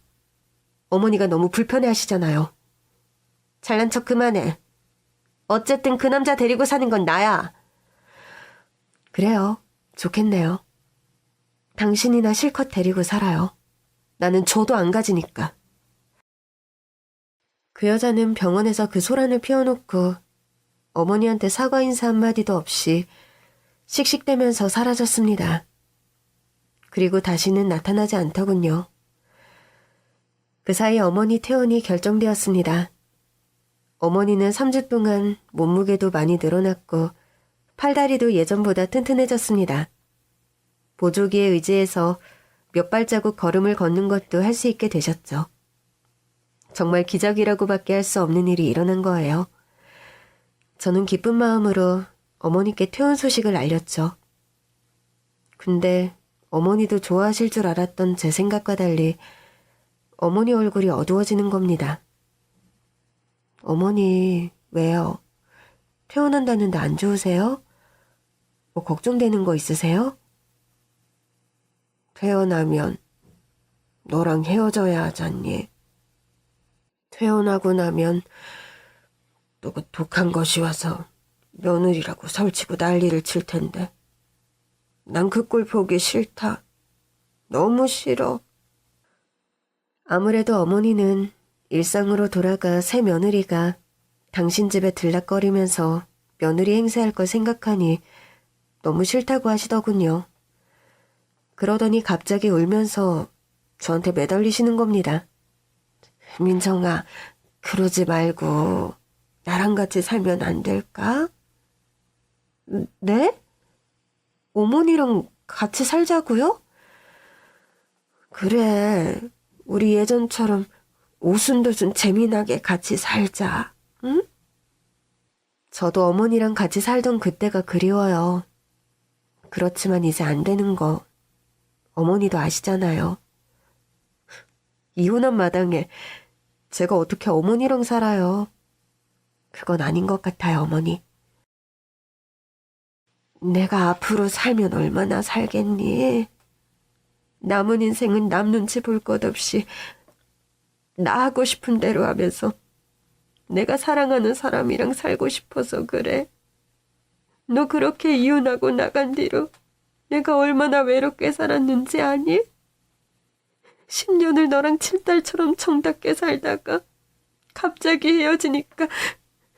어머니가 너무 불편해 하시잖아요. 잘난 척 그만해. 어쨌든 그 남자 데리고 사는 건 나야. 그래요. 좋겠네요. 당신이나 실컷 데리고 살아요. 나는 줘도 안 가지니까. 그 여자는 병원에서 그 소란을 피워놓고 어머니한테 사과 인사 한마디도 없이 씩씩대면서 사라졌습니다. 그리고 다시는 나타나지 않더군요. 그 사이 어머니 퇴원이 결정되었습니다. 어머니는 3주 동안 몸무게도 많이 늘어났고 팔다리도 예전보다 튼튼해졌습니다. 보조기에 의지해서 몇 발자국 걸음을 걷는 것도 할 수 있게 되셨죠. 정말 기적이라고밖에 할 수 없는 일이 일어난 거예요. 저는 기쁜 마음으로 어머니께 퇴원 소식을 알렸죠. 근데 어머니도 좋아하실 줄 알았던 제 생각과 달리 어머니 얼굴이 어두워지는 겁니다. 어머니, 왜요? 퇴원한다는데 안 좋으세요? 뭐 걱정되는 거 있으세요? 퇴원하면 너랑 헤어져야 하잖니. 퇴원하고 나면 누구 독한 것이 와서 며느리라고 설치고 난리를 칠 텐데. 난 그 꼴 보기 싫다. 너무 싫어. 아무래도 어머니는 일상으로 돌아가 새 며느리가 당신 집에 들락거리면서 며느리 행세할 걸 생각하니 너무 싫다고 하시더군요. 그러더니 갑자기 울면서 저한테 매달리시는 겁니다. 민정아, 그러지 말고 나랑 같이 살면 안 될까? 네? 어머니랑 같이 살자고요? 그래, 우리 예전처럼 오순도순 재미나게 같이 살자, 응? 저도 어머니랑 같이 살던 그때가 그리워요. 그렇지만 이제 안 되는 거 어머니도 아시잖아요. 이혼한 마당에 제가 어떻게 어머니랑 살아요. 그건 아닌 것 같아요, 어머니. 내가 앞으로 살면 얼마나 살겠니? 남은 인생은 남 눈치 볼 것 없이 나 하고 싶은 대로 하면서 내가 사랑하는 사람이랑 살고 싶어서 그래. 너 그렇게 이혼하고 나간 뒤로 내가 얼마나 외롭게 살았는지 아니? 10년을 너랑 칠달처럼 정답게 살다가 갑자기 헤어지니까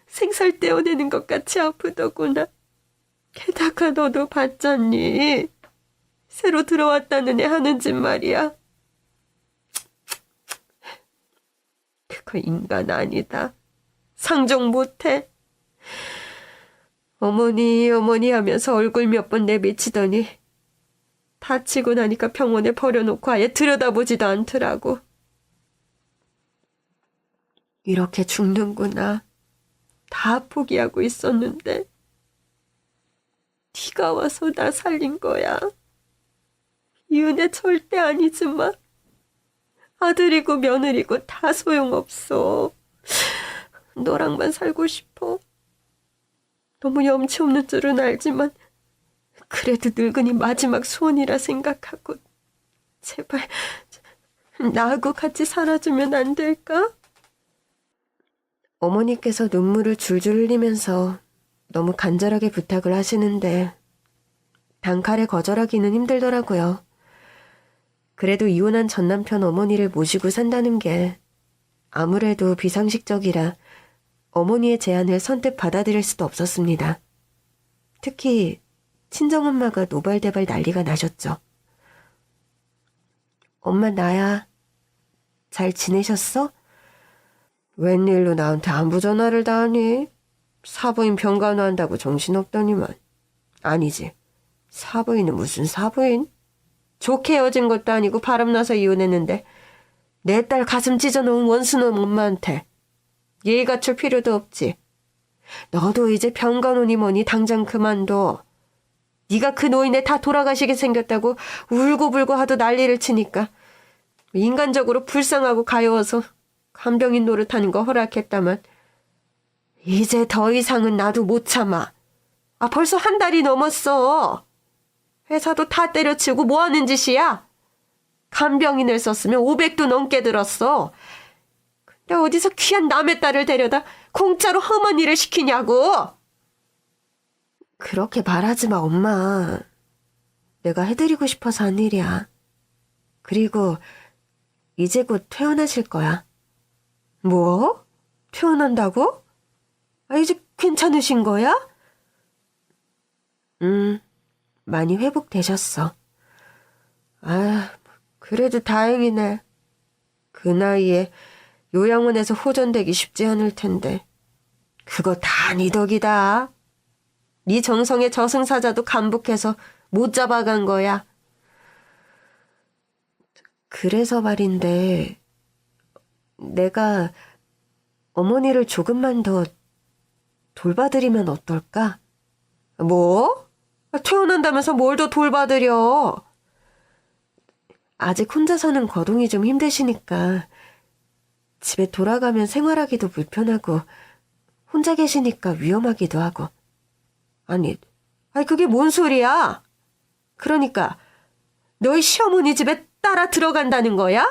생살 떼어내는 것 같이 아프더구나. 게다가 너도 봤잖니. 새로 들어왔다는 애 하는 짓 말이야. 그거 인간 아니다. 상종 못해. 어머니 어머니 하면서 얼굴 몇 번 내비치더니 다치고 나니까 병원에 버려놓고 아예 들여다보지도 않더라고. 이렇게 죽는구나. 다 포기하고 있었는데 네가 와서 나 살린 거야. 이 은혜 절대 아니지만 아들이고 며느리고 다 소용없어. 너랑만 살고 싶어. 너무 염치 없는 줄은 알지만 그래도 늙은이 마지막 소원이라 생각하고 제발 나하고 같이 살아주면 안 될까? 어머니께서 눈물을 줄줄 흘리면서 너무 간절하게 부탁을 하시는데 단칼에 거절하기는 힘들더라고요. 그래도 이혼한 전남편 어머니를 모시고 산다는 게 아무래도 비상식적이라 어머니의 제안을 선뜻 받아들일 수도 없었습니다. 특히 친정엄마가 노발대발 난리가 나셨죠. 엄마 나야. 잘 지내셨어? 웬일로 나한테 안부 전화를 다 하니? 사부인 병간호한다고 정신없더니만. 아니지. 사부인은 무슨 사부인? 좋게 헤어진 것도 아니고 바람나서 이혼했는데 내 딸 가슴 찢어놓은 원수놈 엄마한테 예의 갖출 필요도 없지. 너도 이제 병간호니 뭐니 당장 그만둬. 네가 그 노인네 다 돌아가시게 생겼다고 울고불고 하도 난리를 치니까 인간적으로 불쌍하고 가여워서 간병인 노릇하는 거 허락했다만 이제 더 이상은 나도 못 참아. 벌써 한 달이 넘었어. 회사도 다 때려치우고 뭐 하는 짓이야? 간병인을 썼으면 500도 넘게 들었어. 근데 어디서 귀한 남의 딸을 데려다 공짜로 험한 일을 시키냐고. 그렇게 말하지 마, 엄마. 내가 해드리고 싶어서 한 일이야. 그리고 이제 곧 퇴원하실 거야. 뭐? 퇴원한다고? 이제 괜찮으신 거야? 많이 회복되셨어. 그래도 다행이네. 그 나이에 요양원에서 호전되기 쉽지 않을 텐데. 그거 다 네 덕이다. 네 정성에 저승사자도 감복해서 못 잡아간 거야. 그래서 말인데 내가 어머니를 조금만 더 돌봐드리면 어떨까? 뭐? 퇴원한다면서 뭘 더 돌봐드려? 아직 혼자서는 거동이 좀 힘드시니까 집에 돌아가면 생활하기도 불편하고 혼자 계시니까 위험하기도 하고. 아니 그게 뭔 소리야? 그러니까 너희 시어머니 집에 따라 들어간다는 거야?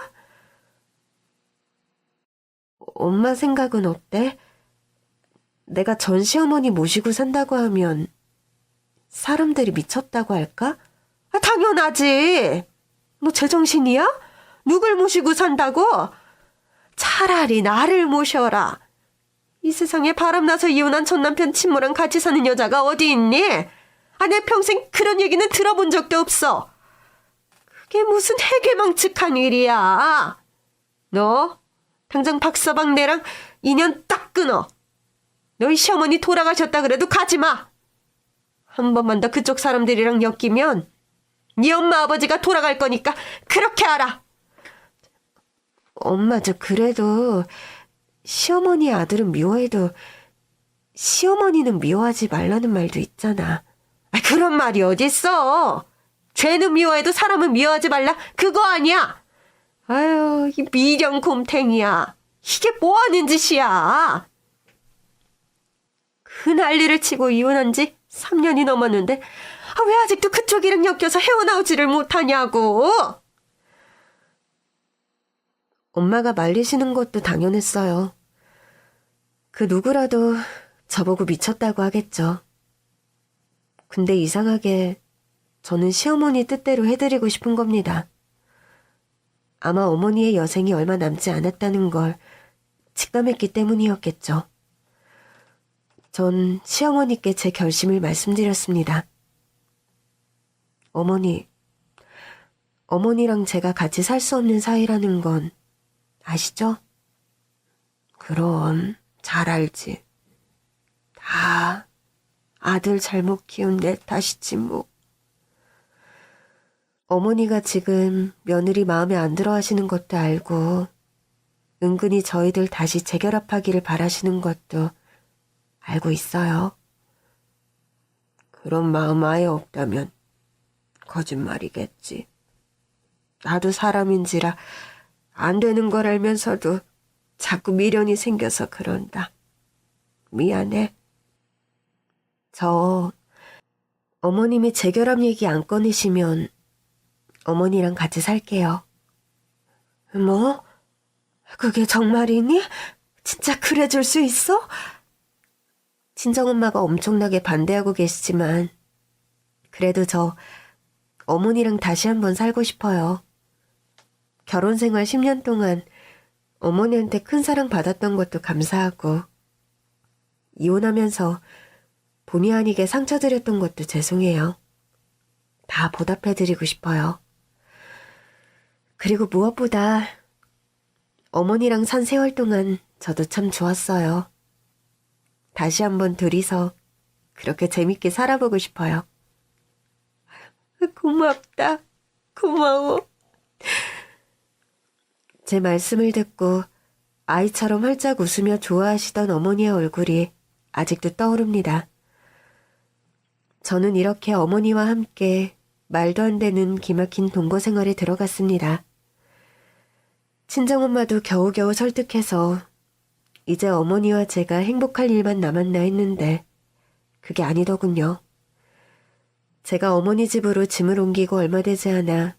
엄마 생각은 어때? 내가 전 시어머니 모시고 산다고 하면 사람들이 미쳤다고 할까? 당연하지. 너 제정신이야? 누굴 모시고 산다고? 차라리 나를 모셔라. 이 세상에 바람나서 이혼한 전남편 친모랑 같이 사는 여자가 어디 있니? 내 평생 그런 얘기는 들어본 적도 없어. 그게 무슨 해괴망측한 일이야. 너 당장 박서방 내랑 인연 딱 끊어. 너희 시어머니 돌아가셨다 그래도 가지마. 한 번만 더 그쪽 사람들이랑 엮이면 네 엄마 아버지가 돌아갈 거니까 그렇게 알아. 엄마 저 그래도 시어머니의 아들은 미워해도 시어머니는 미워하지 말라는 말도 있잖아. 그런 말이 어딨어. 죄는 미워해도 사람은 미워하지 말라 그거 아니야. 아유 이 미련 곰탱이야. 이게 뭐하는 짓이야. 그 난리를 치고 이혼한 지 3년이 넘었는데 왜 아직도 그쪽이랑 엮여서 헤어나오지를 못하냐고. 엄마가 말리시는 것도 당연했어요. 그 누구라도 저보고 미쳤다고 하겠죠. 근데 이상하게 저는 시어머니 뜻대로 해드리고 싶은 겁니다. 아마 어머니의 여생이 얼마 남지 않았다는 걸 직감했기 때문이었겠죠. 전 시어머니께 제 결심을 말씀드렸습니다. 어머니, 어머니랑 제가 같이 살 수 없는 사이라는 건 아시죠? 그럼 잘 알지. 다 아들 잘못 키운 내 탓이지 뭐. 어머니가 지금 며느리 마음에 안 들어 하시는 것도 알고 은근히 저희들 다시 재결합하기를 바라시는 것도 알고 있어요. 그런 마음 아예 없다면 거짓말이겠지. 나도 사람인지라 안 되는 걸 알면서도 자꾸 미련이 생겨서 그런다. 미안해. 저 어머님이 재결합 얘기 안 꺼내시면 어머니랑 같이 살게요. 뭐? 그게 정말이니? 진짜 그래 줄 수 있어? 친정엄마가 엄청나게 반대하고 계시지만 그래도 저 어머니랑 다시 한번 살고 싶어요. 결혼 생활 10년 동안 어머니한테 큰 사랑 받았던 것도 감사하고 이혼하면서 본의 아니게 상처드렸던 것도 죄송해요. 다 보답해드리고 싶어요. 그리고 무엇보다 어머니랑 산 세월 동안 저도 참 좋았어요. 다시 한번 둘이서 그렇게 재밌게 살아보고 싶어요. 고맙다. 고마워. 제 말씀을 듣고 아이처럼 활짝 웃으며 좋아하시던 어머니의 얼굴이 아직도 떠오릅니다. 저는 이렇게 어머니와 함께 말도 안 되는 기막힌 동거 생활에 들어갔습니다. 친정엄마도 겨우겨우 설득해서 이제 어머니와 제가 행복할 일만 남았나 했는데 그게 아니더군요. 제가 어머니 집으로 짐을 옮기고 얼마 되지 않아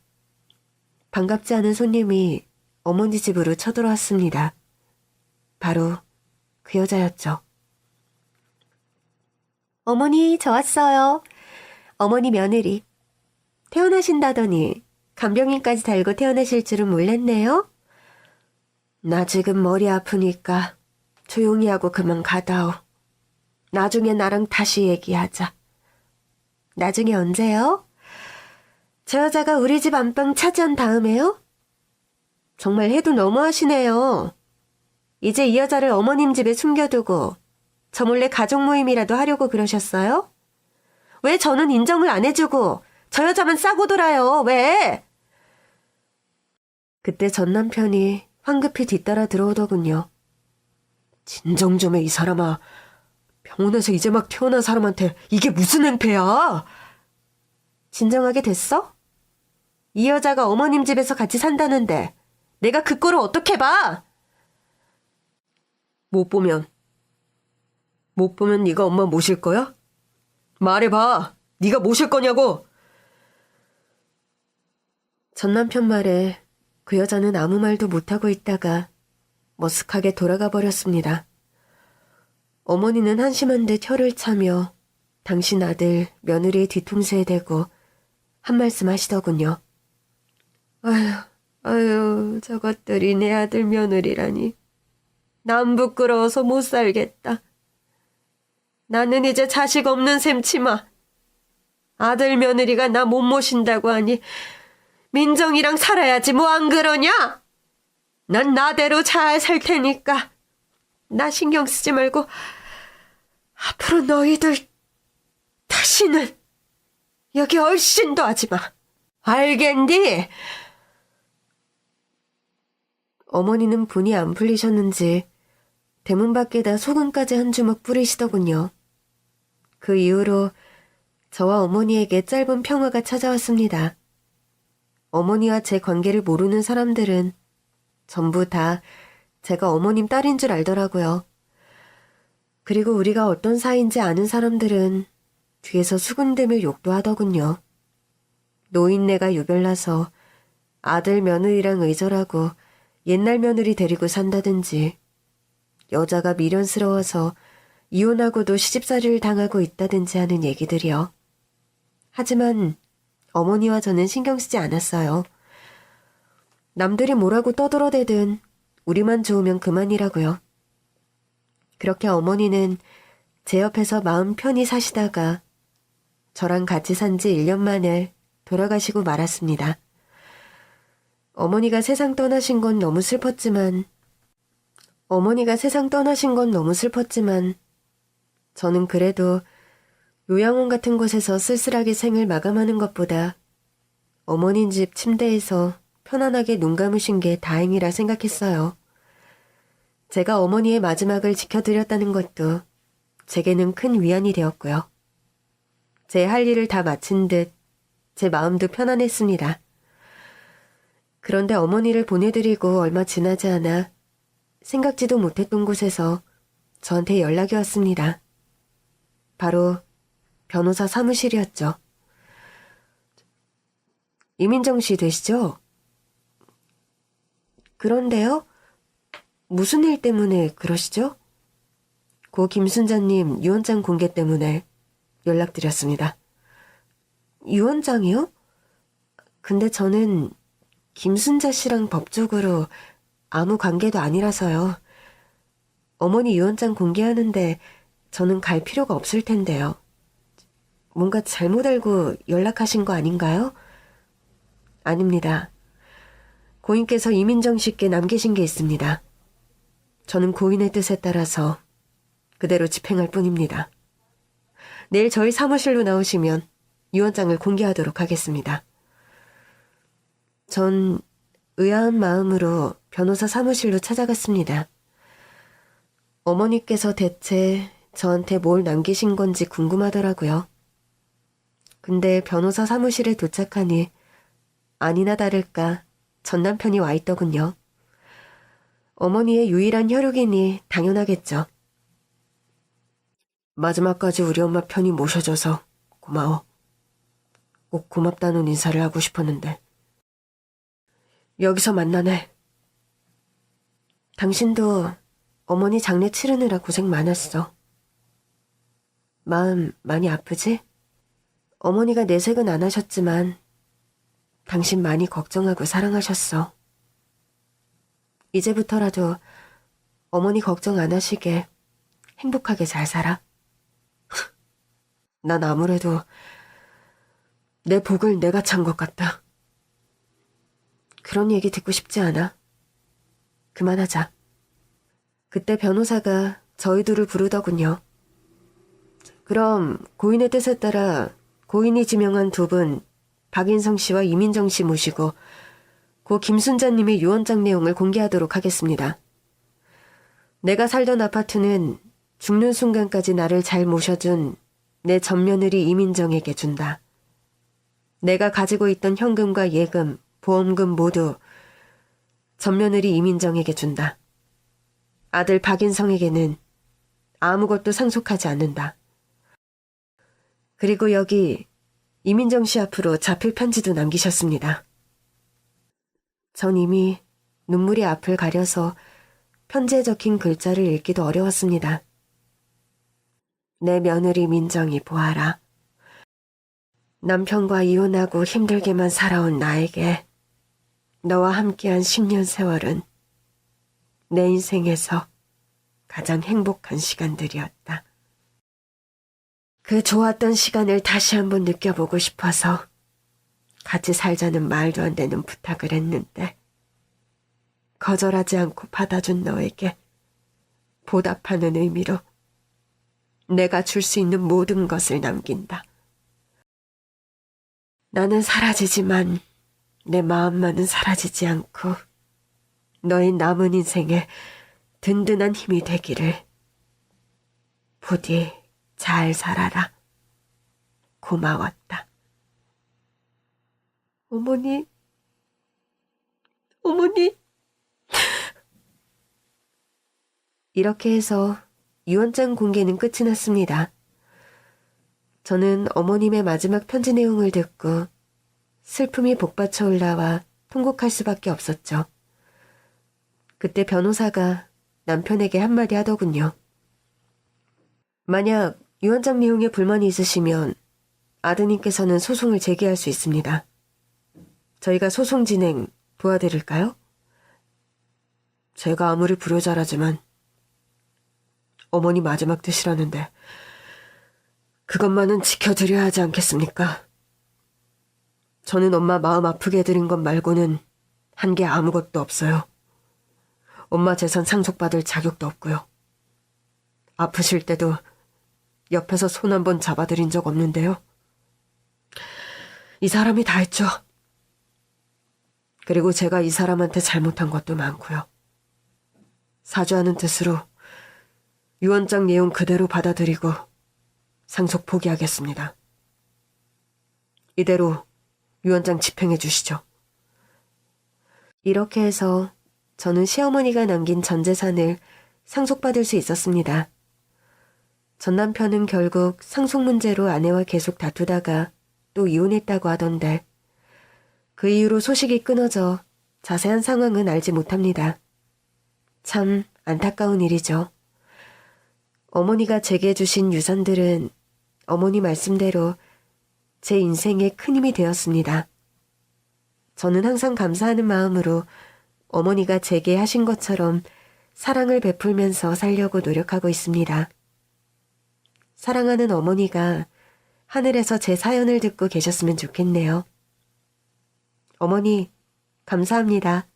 반갑지 않은 손님이 어머니 집으로 쳐들어왔습니다. 바로 그 여자였죠. 어머니, 저 왔어요. 어머니 며느리. 태어나신다더니 간병인까지 달고 태어나실 줄은 몰랐네요. 나 지금 머리 아프니까 조용히 하고 그만 가다오. 나중에 나랑 다시 얘기하자. 나중에 언제요? 저 여자가 우리 집 안방 차지한 다음에요? 정말 해도 너무하시네요. 이제 이 여자를 어머님 집에 숨겨두고 저 몰래 가족 모임이라도 하려고 그러셨어요? 왜 저는 인정을 안 해주고 저 여자만 싸고 돌아요? 왜? 그때 전 남편이 황급히 뒤따라 들어오더군요. 진정 좀 해, 이 사람아. 병원에서 이제 막 태어난 사람한테 이게 무슨 행패야? 진정하게 됐어? 이 여자가 어머님 집에서 같이 산다는데 내가 그 꼴을 어떻게 봐? 못 보면 네가 엄마 모실 거야? 말해봐. 네가 모실 거냐고. 전 남편 말에 그 여자는 아무 말도 못하고 있다가 머쓱하게 돌아가 버렸습니다. 어머니는 한심한 듯 혀를 차며 당신 아들 며느리의 뒤통수에 대고 한 말씀 하시더군요. 아유, 저것들이 내 아들 며느리라니. 난 부끄러워서 못 살겠다. 나는 이제 자식 없는 셈치마. 아들 며느리가 나 못 모신다고 하니 민정이랑 살아야지 뭐 안 그러냐? 난 나대로 잘 살 테니까 나 신경 쓰지 말고 앞으로 너희들 다시는 여기 얼씬도 하지 마. 알겠니? 어머니는 분이 안 풀리셨는지 대문 밖에다 소금까지 한 주먹 뿌리시더군요. 그 이후로 저와 어머니에게 짧은 평화가 찾아왔습니다. 어머니와 제 관계를 모르는 사람들은 전부 다 제가 어머님 딸인 줄 알더라고요. 그리고 우리가 어떤 사이인지 아는 사람들은 뒤에서 수군대며 욕도 하더군요. 노인네가 유별나서 아들 며느리랑 의절하고 옛날 며느리 데리고 산다든지 여자가 미련스러워서 이혼하고도 시집살이를 당하고 있다든지 하는 얘기들이요. 하지만 어머니와 저는 신경 쓰지 않았어요. 남들이 뭐라고 떠들어대든 우리만 좋으면 그만이라고요. 그렇게 어머니는 제 옆에서 마음 편히 사시다가 저랑 같이 산 지 1년 만에 돌아가시고 말았습니다. 어머니가 세상 떠나신 건 너무 슬펐지만 저는 그래도 요양원 같은 곳에서 쓸쓸하게 생을 마감하는 것보다 어머님 집 침대에서 편안하게 눈 감으신 게 다행이라 생각했어요. 제가 어머니의 마지막을 지켜드렸다는 것도 제게는 큰 위안이 되었고요. 제 할 일을 다 마친 듯 제 마음도 편안했습니다. 그런데 어머니를 보내드리고 얼마 지나지 않아 생각지도 못했던 곳에서 저한테 연락이 왔습니다. 바로 변호사 사무실이었죠. 이민정 씨 되시죠? 그런데요? 무슨 일 때문에 그러시죠? 고 김순자님 유언장 공개 때문에 연락드렸습니다. 유언장이요? 근데 저는 김순자 씨랑 법적으로 아무 관계도 아니라서요. 어머니 유언장 공개하는데 저는 갈 필요가 없을 텐데요. 뭔가 잘못 알고 연락하신 거 아닌가요? 아닙니다. 고인께서 이민정 씨께 남기신 게 있습니다. 저는 고인의 뜻에 따라서 그대로 집행할 뿐입니다. 내일 저희 사무실로 나오시면 유언장을 공개하도록 하겠습니다. 전 의아한 마음으로 변호사 사무실로 찾아갔습니다. 어머니께서 대체 저한테 뭘 남기신 건지 궁금하더라고요. 근데 변호사 사무실에 도착하니 아니나 다를까 전 남편이 와 있더군요. 어머니의 유일한 혈육이니 당연하겠죠. 마지막까지 우리 엄마 편히 모셔줘서 고마워. 꼭 고맙다는 인사를 하고 싶었는데. 여기서 만나네. 당신도 어머니 장례 치르느라 고생 많았어. 마음 많이 아프지? 어머니가 내색은 안 하셨지만 당신 많이 걱정하고 사랑하셨어. 이제부터라도 어머니 걱정 안 하시게 행복하게 잘 살아. 난 아무래도 내 복을 내가 찬 것 같다. 그런 얘기 듣고 싶지 않아. 그만하자. 그때 변호사가 저희 둘을 부르더군요. 그럼 고인의 뜻에 따라 고인이 지명한 두 분 박인성 씨와 이민정 씨 모시고 고 김순자님의 유언장 내용을 공개하도록 하겠습니다. 내가 살던 아파트는 죽는 순간까지 나를 잘 모셔준 내 맏며느리 이민정에게 준다. 내가 가지고 있던 현금과 예금, 보험금 모두 맏며느리 이민정에게 준다. 아들 박인성에게는 아무것도 상속하지 않는다. 그리고 여기 이민정 씨 앞으로 자필 편지도 남기셨습니다. 전 이미 눈물이 앞을 가려서 편지에 적힌 글자를 읽기도 어려웠습니다. 내 며느리 민정이 보아라. 남편과 이혼하고 힘들게만 살아온 나에게 너와 함께한 10년 세월은 내 인생에서 가장 행복한 시간들이었다. 그 좋았던 시간을 다시 한번 느껴보고 싶어서 같이 살자는 말도 안 되는 부탁을 했는데 거절하지 않고 받아준 너에게 보답하는 의미로 내가 줄 수 있는 모든 것을 남긴다. 나는 사라지지만 내 마음만은 사라지지 않고 너의 남은 인생에 든든한 힘이 되기를. 부디 잘 살아라. 고마웠다. 어머니. 이렇게 해서 유언장 공개는 끝이 났습니다. 저는 어머님의 마지막 편지 내용을 듣고 슬픔이 복받쳐 올라와 통곡할 수밖에 없었죠. 그때 변호사가 남편에게 한마디 하더군요. 만약 유언장 내용에 불만이 있으시면 아드님께서는 소송을 제기할 수 있습니다. 저희가 소송 진행 도와드릴까요? 제가 아무리 불효자라지만 어머니 마지막 뜻이라는데 그것만은 지켜드려야 하지 않겠습니까? 저는 엄마 마음 아프게 해드린 것 말고는 한 게 아무것도 없어요. 엄마 재산 상속받을 자격도 없고요. 아프실 때도 옆에서 손 한 번 잡아드린 적 없는데요. 이 사람이 다 했죠. 그리고 제가 이 사람한테 잘못한 것도 많고요. 사죄하는 뜻으로 유언장 내용 그대로 받아들이고 상속 포기하겠습니다. 이대로 유언장 집행해 주시죠. 이렇게 해서 저는 시어머니가 남긴 전 재산을 상속받을 수 있었습니다. 전 남편은 결국 상속 문제로 아내와 계속 다투다가 또 이혼했다고 하던데 그 이후로 소식이 끊어져 자세한 상황은 알지 못합니다. 참 안타까운 일이죠. 어머니가 제게 주신 유산들은 어머니 말씀대로 제 인생에 큰 힘이 되었습니다. 저는 항상 감사하는 마음으로 어머니가 제게 하신 것처럼 사랑을 베풀면서 살려고 노력하고 있습니다. 사랑하는 어머니가 하늘에서 제 사연을 듣고 계셨으면 좋겠네요. 어머니, 감사합니다.